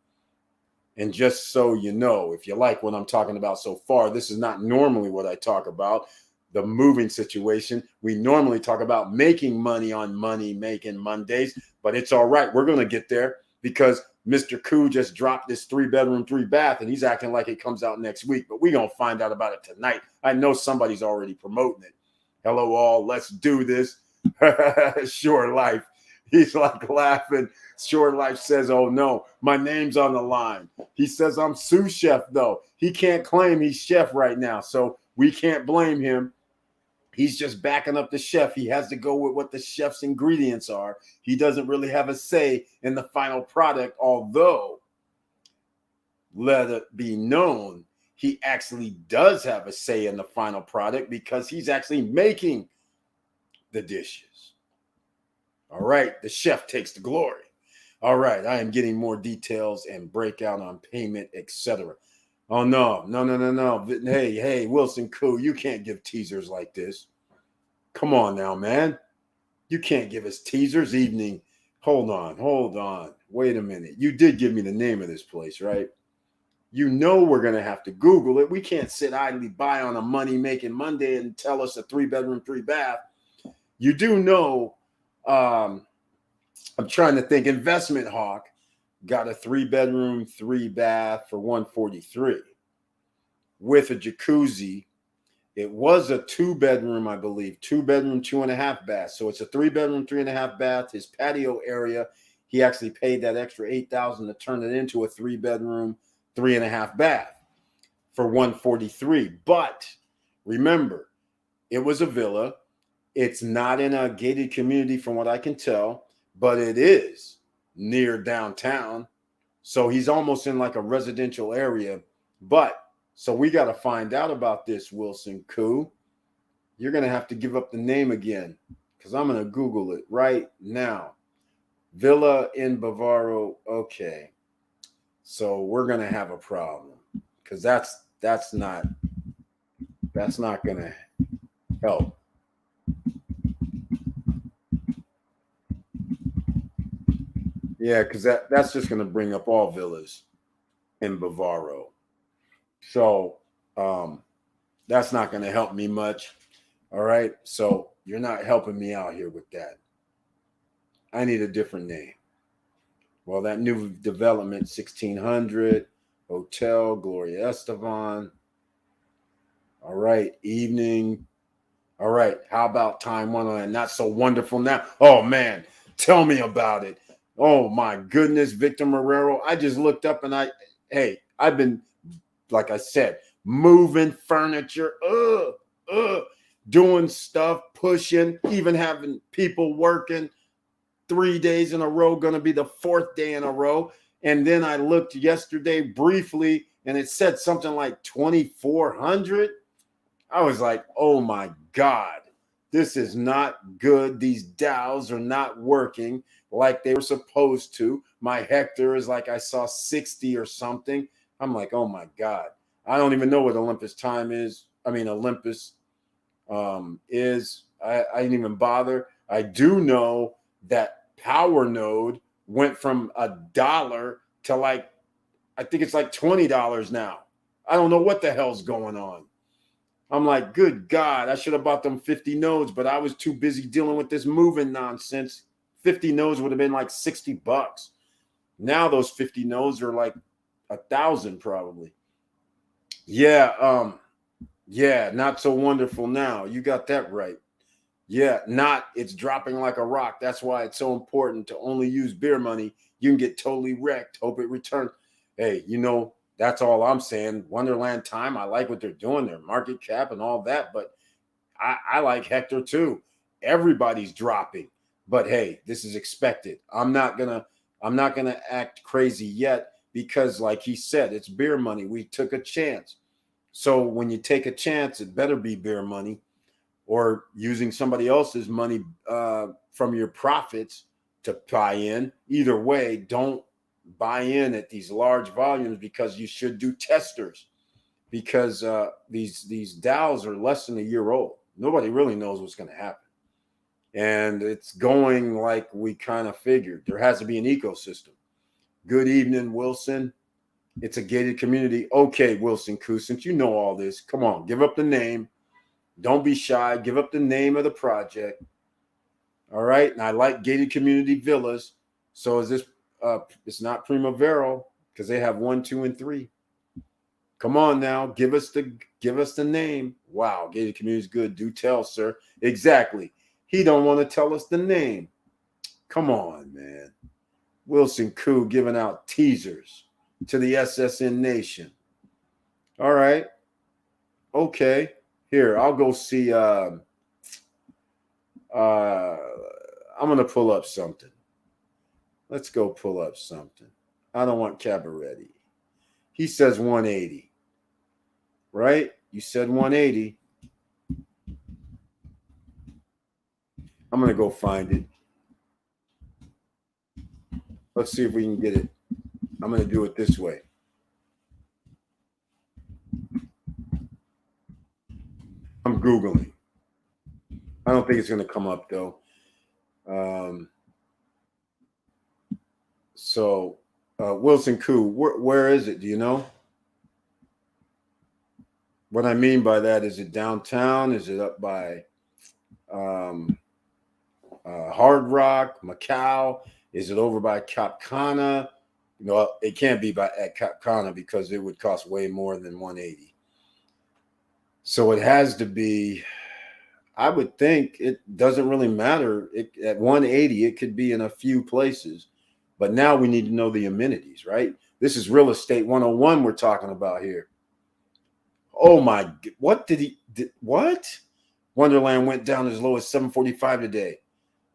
And just so you know, if you like what I'm talking about so far, this is not normally what I talk about, the moving situation. We normally talk about making money on Money Making Mondays, but it's all right. We're going to get there because Mr. Koo just dropped this 3-bedroom, 3-bath, and he's acting like it comes out next week, but we're going to find out about it tonight. I know somebody's already promoting it. Hello, all. Let's do this. Short Life. He's like laughing. Short Life says, oh, no, my name's on the line. He says, I'm sous chef, though. He can't claim he's chef right now, so we can't blame him. He's just backing up the chef. He has to go with what the chef's ingredients are. He doesn't really have a say in the final product, although, let it be known, he actually does have a say in the final product because he's actually making the dishes. All right, the chef takes the glory. All right, I am getting more details and breakout on payment, etc. Oh, no. Hey, Wilson Koo, you can't give teasers like this. Come on now, man. You can't give us teasers. Evening. Hold on. Wait a minute. You did give me the name of this place, right? You know we're going to have to Google it. We can't sit idly by on a Money Making Monday and tell us a 3-bedroom, 3-bath. You do know, I'm trying to think, Investment Hawk got a 3-bedroom, 3-bath for $143 with a jacuzzi. It was a 2-bedroom, I believe, 2-bedroom, 2.5 bath. So it's a 3-bedroom, 3.5 bath. His patio area, he actually paid that extra $8,000 to turn it into a 3-bedroom, 3.5 bath for $143. But remember, it was a villa. It's not in a gated community from what I can tell, but it is near downtown. So he's almost in like a residential area. But so we got to find out about this, Wilson Koo. You're going to have to give up the name again because I'm going to Google it right now. Villa in Bavaro. Okay. So we're going to have a problem because that's not going to help. Yeah, because that's just going to bring up all villas in Bavaro. So that's not going to help me much. All right. So you're not helping me out here with that. I need a different name. Well, that new development, 1600 Hotel Gloria Estevan. All right. Evening. All right. How about Time Wonderland? Not so wonderful now. Oh, man. Tell me about it. Oh, my goodness. Victor Marrero. I just looked up and I've been, like I said, moving furniture, doing stuff, pushing, even having people working 3 days in a row, going to be the 4th day in a row. And then I looked yesterday briefly and it said something like 2,400. I was like, oh my God, this is not good. These dials are not working like they were supposed to. My Hector is like I saw 60 or something. I'm like, oh my God. I don't even know what Olympus time is. I mean, Olympus is. I didn't even bother. I do know that Power Node went from $1 to like, I think it's like $20 now. I don't know what the hell's going on. I'm like, good God, I should have bought them 50 nodes, but I was too busy dealing with this moving nonsense. 50 nodes would have been like $60. Now those 50 nodes are like 1,000 probably. Yeah, not so wonderful now. You got that right. Yeah, it's dropping like a rock. That's why it's so important to only use beer money. You can get totally wrecked. Hope it returns. Hey, that's all I'm saying. Wonderland Time, I like what they're doing, their market cap and all that, but I like Hector too. Everybody's dropping. But hey, this is expected. I'm not gonna act crazy yet because, like he said, it's beer money. We took a chance. So when you take a chance, it better be beer money or using somebody else's money from your profits to buy in. Either way, don't buy in at these large volumes because you should do testers because these DAOs are less than a year old. Nobody really knows what's going to happen. and it's going like we kind of figured. There has to be an ecosystem. Good evening, Wilson. It's a gated community. Okay, Wilson Koo, since you know all this, come on, give up the name. Don't be shy. Give up the name of the project. All right. And I like gated community villas. So is this it's not Primavera because they have 1, 2, and 3. Come on now. Give us the name. Wow, gated community is good. Do tell, sir. Exactly. He don't want to tell us the name. Come on, man. Wilson Koo giving out teasers to the SSN Nation. All right. Okay. Here, I'll go see. I'm going to pull up something. Let's go pull up something. I don't want Cabaretti. He says 180. Right? You said 180. I'm going to go find it. Let's see if we can get it. I'm going to do it this way. I'm Googling. I don't think it's going to come up, though. Wilson Koo, where is it? Do you know? What I mean by that, is it downtown? Is it up by Hard Rock, Macau? Is it over by Cap Cana? No, it can't be at Cap Cana because it would cost way more than 180. So it has to be, I would think it doesn't really matter. At 180, it could be in a few places. But now we need to know the amenities, right? This is real estate 101 we're talking about here. Oh my, what? Wonderland went down as low as 745 today.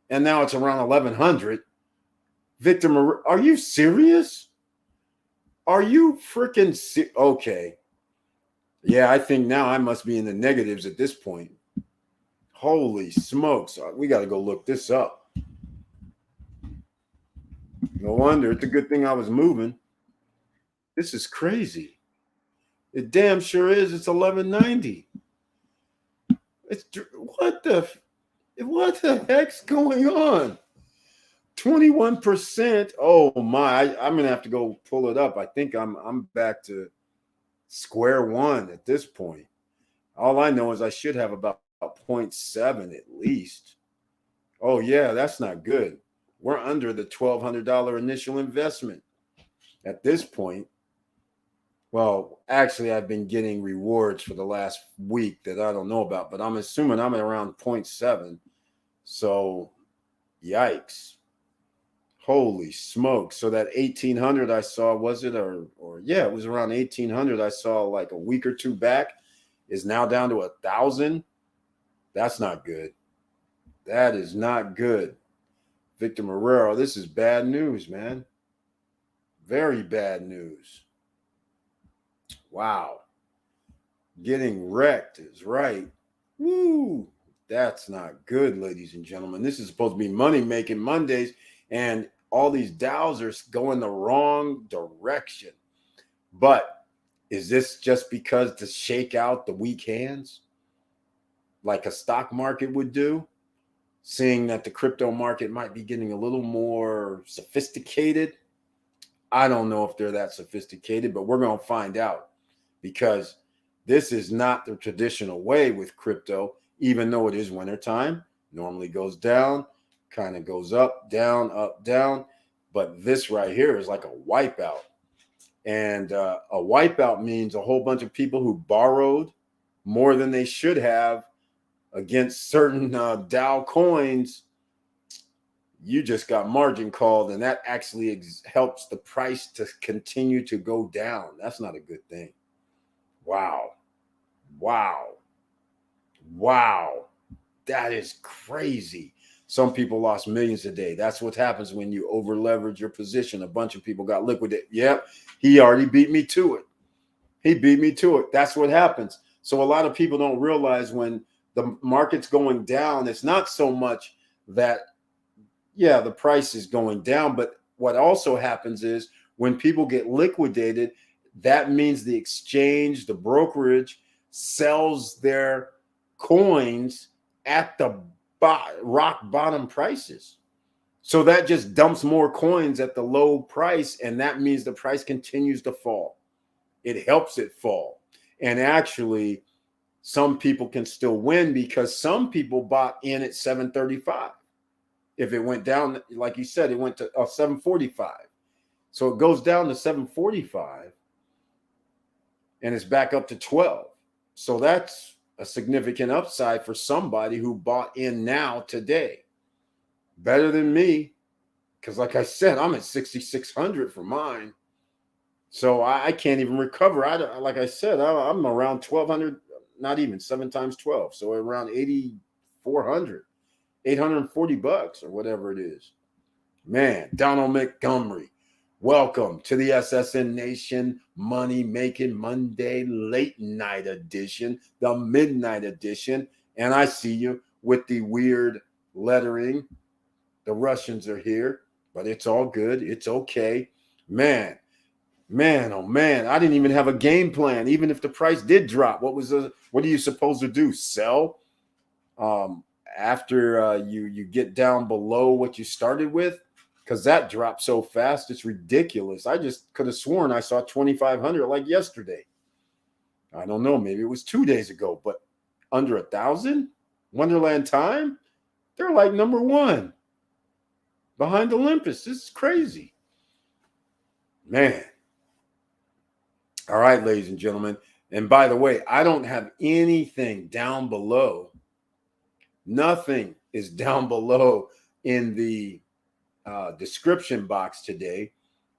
And now it's around 1100. Victor, are you serious? Are you freaking okay? Yeah, I think now I must be in the negatives at this point. Holy smokes. We got to go look this up. No wonder. It's a good thing I was moving. This is crazy. It damn sure is. It's 1190. It's what the heck's going on? 21%. Oh my! I'm gonna have to go pull it up. I think I'm back to square one at this point. All I know is I should have about 0.7 at least. Oh yeah, that's not good. We're under the $1,200 initial investment at this point. Well, actually, I've been getting rewards for the last week that I don't know about, but I'm assuming I'm at around 0.7. So, yikes. Holy smoke. So that 1,800 I saw, was it? Or yeah, it was around 1,800 I saw like a week or two back is now down to 1,000. That's not good. That is not good. Victor Marrero, this is bad news, man. Very bad news. Wow. Getting wrecked is right. Woo. That's not good, ladies and gentlemen. This is supposed to be money-making Mondays, and all these Dows are going the wrong direction. But is this just because to shake out the weak hands like a stock market would do? Seeing that the crypto market might be getting a little more sophisticated. I don't know if they're that sophisticated, but we're going to find out, because this is not the traditional way with crypto, even though it is wintertime. Normally goes down, kind of goes up, down. But this right here is like a wipeout. And a wipeout means a whole bunch of people who borrowed more than they should have against certain Dow coins. You just got margin called, and that actually helps the price to continue to go down. That's not a good thing. Wow. That is crazy. Some people lost millions a day. That's what happens when you over leverage your position. A bunch of people got liquidated. Yep, he already beat me to it. That's what happens. So a lot of people don't realize when the market's going down, it's not so much that, yeah, the price is going down, but what also happens is when people get liquidated, that means the exchange, the brokerage sells their coins at the rock bottom prices. So that just dumps more coins at the low price, and that means the price continues to fall. It helps it fall. And actually, some people can still win because some people bought in at 735. If it went down, like you said, it went to 745. So it goes down to 745 and it's back up to 12. So that's a significant upside for somebody who bought in now today. Better than me, because like I said, I'm at 6,600 for mine. So I can't even recover. Like I said, I'm around 1,200, not even 7 times 12. So around 8,400, $840 or whatever it is. Man, Donald Montgomery, welcome to the SSN Nation Money Making Monday Late Night Edition, the Midnight Edition. And I see you with the weird lettering. The Russians are here, but it's all good. It's okay. Man, oh man, I didn't even have a game plan. Even if the price did drop, what are you supposed to do? Sell? After you get down below what you started with, because that dropped so fast, it's ridiculous. I just could have sworn I saw 2,500 like yesterday. I don't know, maybe it was 2 days ago, but under 1,000. Wonderland Time, they're like number one behind Olympus. This is crazy, man. All right, ladies and gentlemen. And by the way, I don't have anything down below. Nothing is down below in the description box today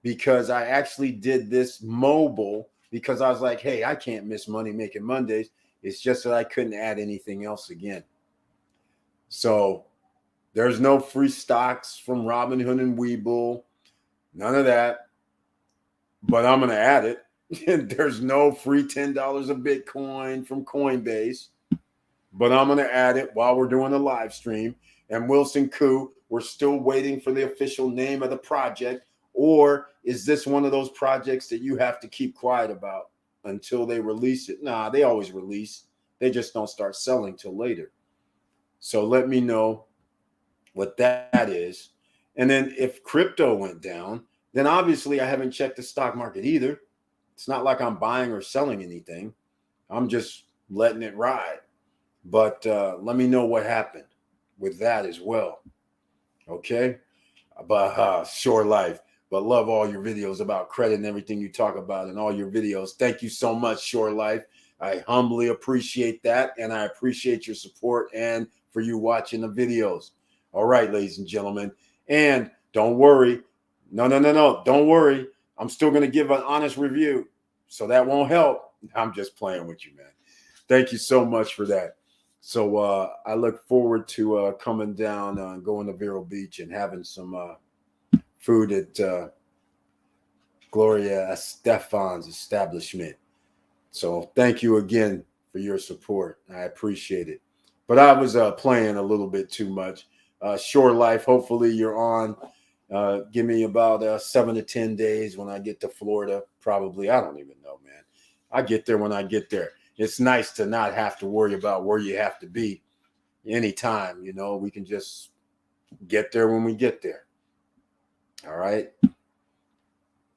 because I actually did this mobile because I was like, hey, I can't miss Money Making Mondays. It's just that I couldn't add anything else again. So there's no free stocks from Robinhood and Webull, none of that. But I'm going to add it. There's no free $10 of Bitcoin from Coinbase, but I'm going to add it while we're doing a live stream. And Wilson Koo, we're still waiting for the official name of the project. Or is this one of those projects that you have to keep quiet about until they release it? Nah, they always release. They just don't start selling till later. So let me know what that is. And then if crypto went down, then obviously I haven't checked the stock market either. It's not like I'm buying or selling anything. I'm just letting it ride. But let me know what happened with that as well. Okay? But Shore Life. But love all your videos about credit and everything you talk about in all your videos. Thank you so much, Shore Life. I humbly appreciate that. And I appreciate your support and for you watching the videos. All right, ladies and gentlemen. And don't worry. No. Don't worry. I'm still going to give an honest review. So that won't help. I'm just playing with you, man. Thank you so much for that. So I look forward to coming down and going to Vero Beach and having some food at Gloria Estefan's establishment. So thank you again for your support. I appreciate it. But I was playing a little bit too much. Shore Life, hopefully you're on. Give me about 7 to 10 days when I get to Florida. Probably. I don't even know, man. I get there when I get there. It's nice to not have to worry about where you have to be anytime. You know, we can just get there when we get there. All right.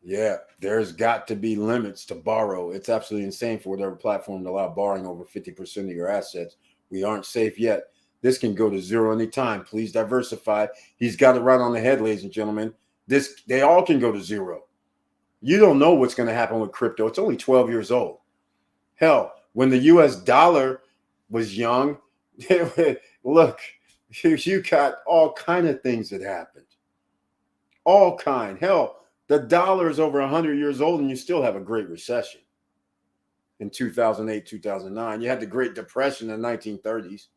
Yeah, there's got to be limits to borrow. It's absolutely insane for whatever platform to allow borrowing over 50% of your assets. We aren't safe yet. This can go to zero anytime. Please diversify. He's got it right on the head, ladies and gentlemen. They all can go to zero. You don't know what's going to happen with crypto. It's only 12 years old. Hell, when the US dollar was young, look, you got all kind of things that happened. All kind. Hell, the dollar is over 100 years old and you still have a Great Recession in 2008, 2009. You had the Great Depression in the 1930s.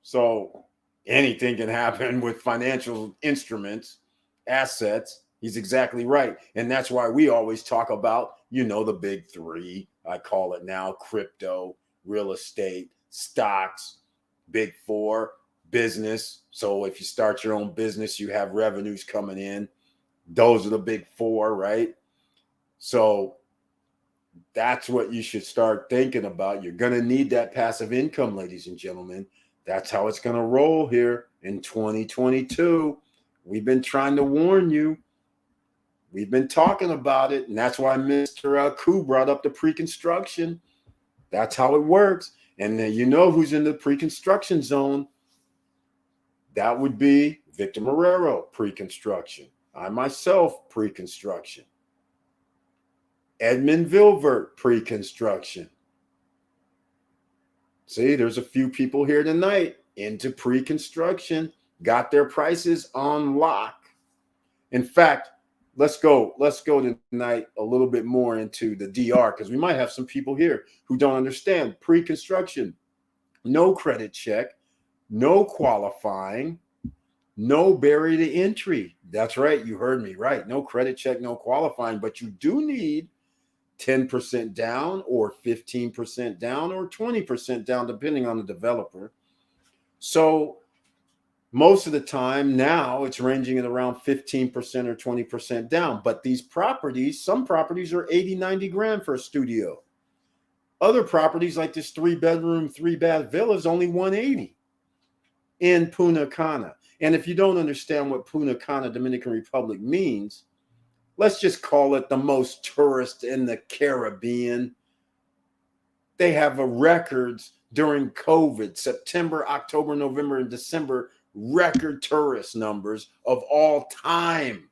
So anything can happen with financial instruments, assets. He's exactly right. And that's why we always talk about, the big three. I call it now crypto, real estate, stocks, big four, business. So if you start your own business, you have revenues coming in. Those are the big four, right? So that's what you should start thinking about. You're going to need that passive income, ladies and gentlemen. That's how it's going to roll here in 2022. We've been trying to warn you. We've been talking about it. And that's why Mr. Koo brought up the pre-construction. That's how it works. And then you know who's in the pre-construction zone. That would be Victor Marrero, pre-construction. I myself, pre-construction. Edmund Vilvert, pre-construction. See, there's a few people here tonight into pre-construction, got their prices on lock. In fact, let's go tonight a little bit more into the DR, because we might have some people here who don't understand pre-construction. No credit check, no qualifying, no barrier to entry. That's right. You heard me right. No credit check, no qualifying, but you do need 10% down or 15% down or 20% down, depending on the developer. So most of the time now it's ranging at around 15% or 20% down. But these properties, some properties are 80, 90 grand for a studio. Other properties like this 3-bedroom, 3-bath villa is only 180 in Punta Cana. And if you don't understand what Punta Cana, Dominican Republic means, let's just call it the most tourist in the Caribbean. They have a records during COVID, September, October, November, and December, record tourist numbers of all time.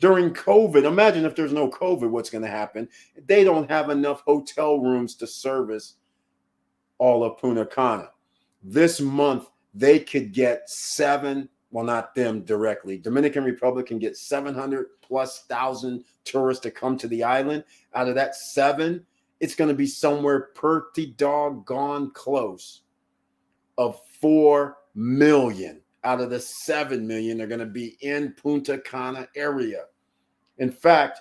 During COVID, imagine if there's no COVID, what's going to happen? They don't have enough hotel rooms to service all of Punta Cana. This month, they could get well, not them directly. Dominican Republic can get 700,000+ tourists to come to the island. Out of that 7, it's going to be somewhere pretty doggone close of 4 million. Out of the 7 million are going to be in Punta Cana area. In fact,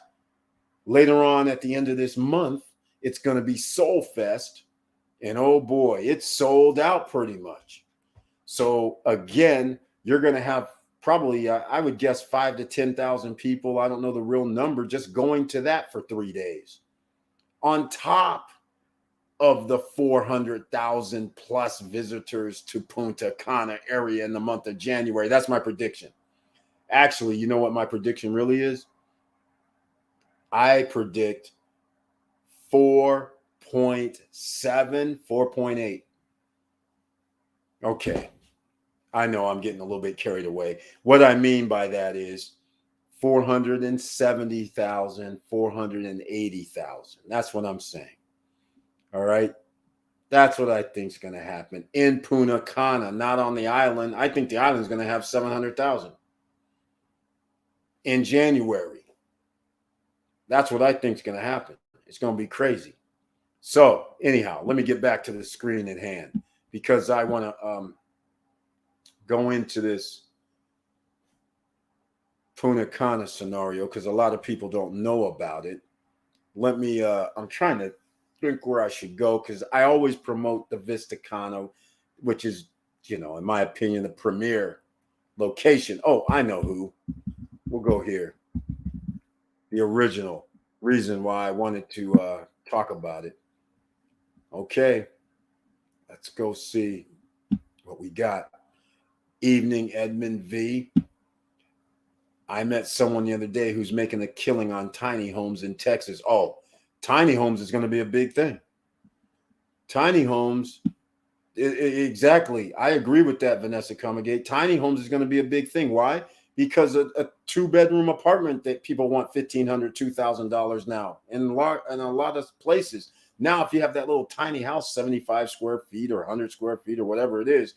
later on at the end of this month, it's going to be Soul Fest. And oh boy, it's sold out pretty much. So again, you're going to have probably, I would guess, 5,000 to 10,000 people. I don't know the real number, just going to that for 3 days. On top of the 400,000+ visitors to Punta Cana area in the month of January. That's my prediction. Actually, you know what my prediction really is? I predict 4.7, 4.8. Okay. I know I'm getting a little bit carried away. What I mean by that is 470,000, 480,000. That's what I'm saying. All right. That's what I think is going to happen in Punta Cana, not on the island. I think the island is going to have 700,000 in January. That's what I think is going to happen. It's going to be crazy. So anyhow, let me get back to the screen at hand, because I want to go into this Punta Cana scenario, because a lot of people don't know about it. Let me, I'm trying to think where I should go, because I always promote the Vista Cana, which is, in my opinion, the premier location. Oh, I know who. We'll go here. The original reason why I wanted to talk about it. Okay, let's go see what we got. Evening, Edmund V. I met someone the other day who's making a killing on tiny homes in Texas. Oh, tiny homes is going to be a big thing. Tiny homes, exactly. I agree with that, Vanessa Comagate. Tiny homes is going to be a big thing. Why? Because a 2-bedroom apartment that people want $1,500, $2,000 now in a lot of places. Now, if you have that little tiny house, 75 square feet or 100 square feet or whatever it is,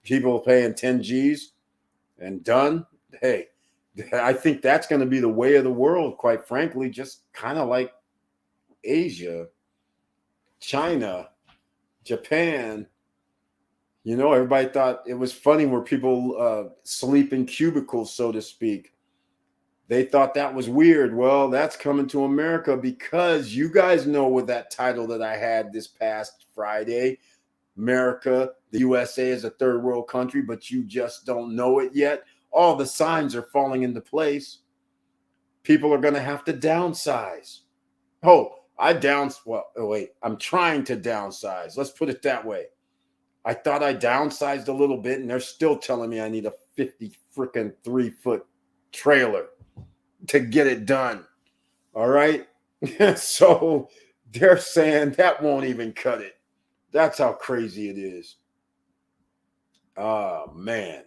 people are paying 10 G's and done. Hey, I think that's going to be the way of the world, quite frankly, just kind of like Asia, China, Japan. Everybody thought it was funny where people sleep in cubicles, so to speak. They thought that was weird. Well, that's coming to America, because you guys know with that title that I had this past Friday, America, the USA is a third world country, but you just don't know it yet. All the signs are falling into place. People are going to have to downsize. I'm trying to downsize. Let's put it that way. I thought I downsized a little bit, and they're still telling me I need a 50 freaking 3-foot trailer to get it done. All right. So they're saying that won't even cut it. That's how crazy it is. Oh, man.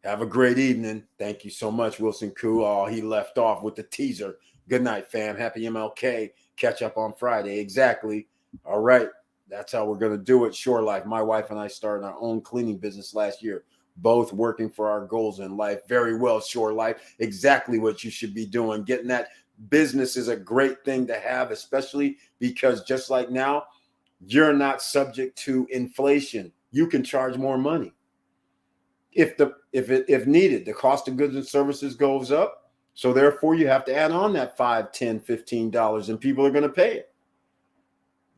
Have a great evening. Thank you so much, Wilson Koo. Oh, he left off with the teaser. Good night, fam. Happy MLK. Catch up on Friday. Exactly. All right. That's how we're going to do it. Shore Life. My wife and I started our own cleaning business last year, both working for our goals in life. Very well, Shore Life. Exactly what you should be doing. Getting that business is a great thing to have, especially because just like now, you're not subject to inflation. You can charge more money. If needed, the cost of goods and services goes up. So therefore, you have to add on that $5, $10, $15, and people are going to pay it.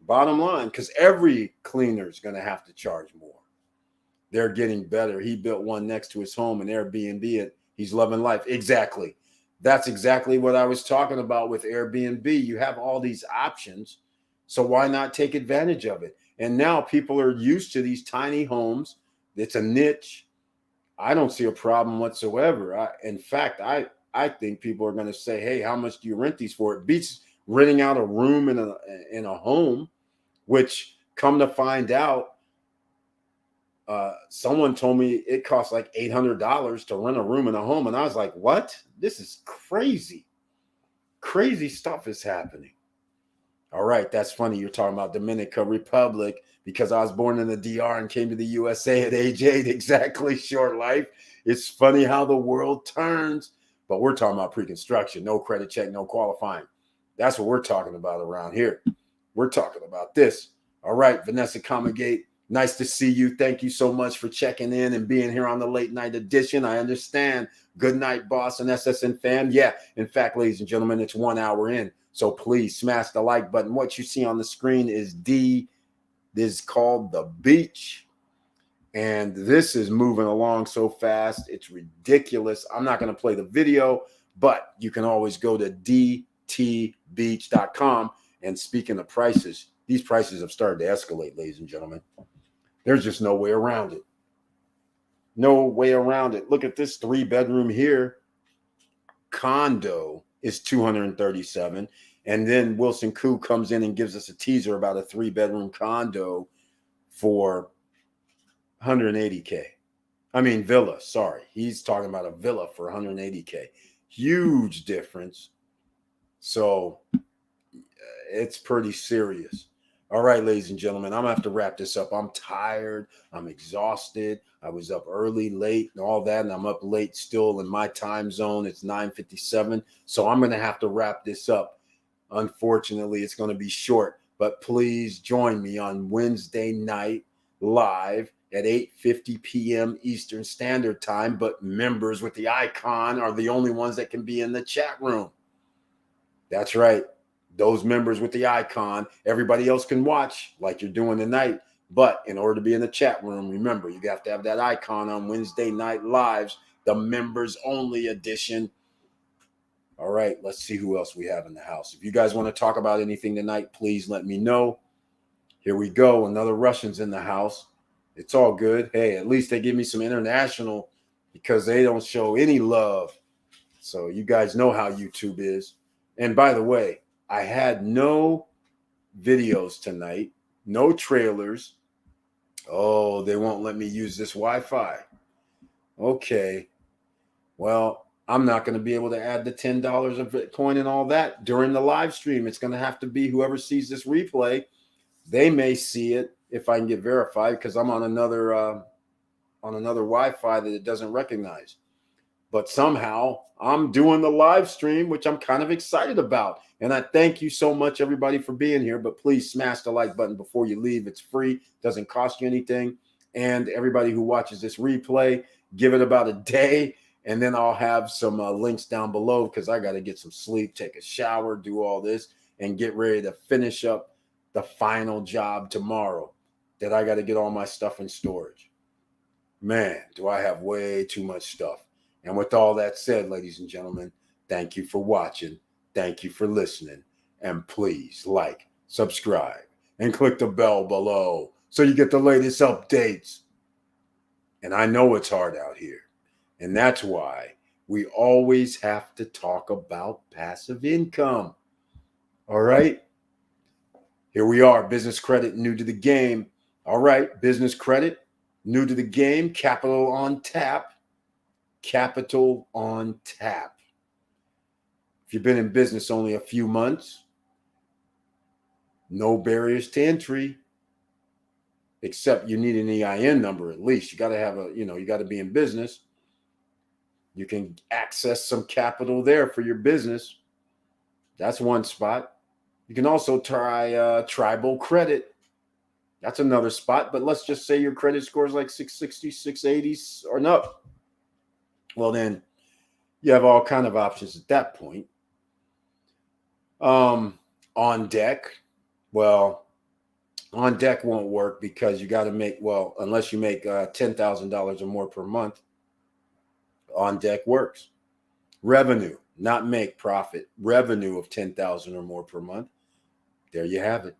Bottom line, because every cleaner is going to have to charge more. They're getting better. He built one next to his home, an Airbnb, and he's loving life. Exactly. That's exactly what I was talking about with Airbnb. You have all these options, so why not take advantage of it? And now people are used to these tiny homes. It's a niche. I don't see a problem whatsoever. In fact, I think people are going to say, "Hey, how much do you rent these for?" It beats renting out a room in a home, which, come to find out, someone told me it costs like $800 to rent a room in a home, and I was like, "What? This is crazy! Crazy stuff is happening." All right, that's funny. You're talking about Dominican Republic because I was born in the DR and came to the USA at age 8. Exactly, Short Life. It's funny how the world turns, but we're talking about pre-construction, no credit check, no qualifying. That's what we're talking about around here. We're talking about this. All right, Vanessa Comagate, nice to see you. Thank you so much for checking in and being here on the late night edition. I understand. Good night, boss and SSN fam. Yeah, in fact, ladies and gentlemen, it's 1 hour in. So please smash the like button. What you see on the screen is this is called The Beach. And this is moving along so fast. It's ridiculous. I'm not going to play the video, but you can always go to dtbeach.com. And speaking of prices, these prices have started to escalate, ladies and gentlemen. There's just no way around it. No way around it. Look at this 3-bedroom here. Condo is $237,000, and then Wilson Koo comes in and gives us a teaser about a 3-bedroom condo for $180K. I mean villa. Sorry, he's talking about a villa for $180K. Huge difference. So it's pretty serious. All right, ladies and gentlemen, I'm gonna have to wrap this up. I'm tired. I'm exhausted. I was up early, late, and all that, and I'm up late still in my time zone. It's 9:57, so I'm gonna have to wrap this up. Unfortunately, it's gonna be short, but please join me on Wednesday night live at 8:50 p.m. Eastern Standard Time. But members with the icon are the only ones that can be in the chat room. That's right. Those members with the icon, everybody else can watch like you're doing tonight. But in order to be in the chat room, remember, you have to have that icon on Wednesday night lives, the members only edition. All right, let's see who else we have in the house. If you guys want to talk about anything tonight, please let me know. Here we go. Another Russian's in the house. It's all good. Hey, at least they give me some international because they don't show any love. So you guys know how YouTube is. And by the way, I had no videos tonight, no trailers. Oh, they won't let me use this Wi-Fi. Okay. Well, I'm not going to be able to add the $10 of Bitcoin and all that during the live stream. It's going to have to be whoever sees this replay. They may see it if I can get verified because I'm on another Wi-Fi that it doesn't recognize. But somehow I'm doing the live stream, which I'm kind of excited about. And I thank you so much, everybody, for being here. But please smash the like button before you leave. It's free. Doesn't cost you anything. And everybody who watches this replay, give it about a day. And then I'll have some links down below because I got to get some sleep, take a shower, do all this, and get ready to finish up the final job tomorrow that I got to get all my stuff in storage. Man, do I have way too much stuff. And with all that said, ladies and gentlemen, thank you for watching. Thank you for listening. And please like, subscribe, and click the bell below so you get the latest updates. And I know it's hard out here. And that's why we always have to talk about passive income. All right. Here we are, business credit, new to the game. All right, business credit, new to the game, capital on tap. Capital on tap. If you've been in business only a few months, no barriers to entry, except you need an EIN number at least. You got to have you got to be in business. You can access some capital there for your business. That's one spot. You can also try tribal credit. That's another spot. But let's just say your credit score is like 660, 680 or no. Well, then you have all kind of options at that point. On deck, well, on deck won't work because you got to make, well, unless you make $10,000 or more per month, on deck works. Revenue, not make profit, revenue of $10,000 or more per month. There you have it.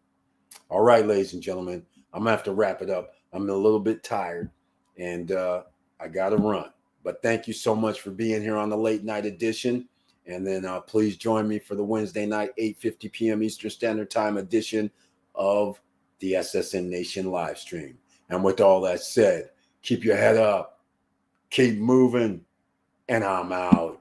All right, ladies and gentlemen, I'm gonna have to wrap it up. I'm a little bit tired and I gotta run. But thank you so much for being here on the late night edition. And then please join me for the Wednesday night, 8:50 p.m. Eastern Standard Time edition of the SSN Nation live stream. And with all that said, keep your head up, keep moving, and I'm out.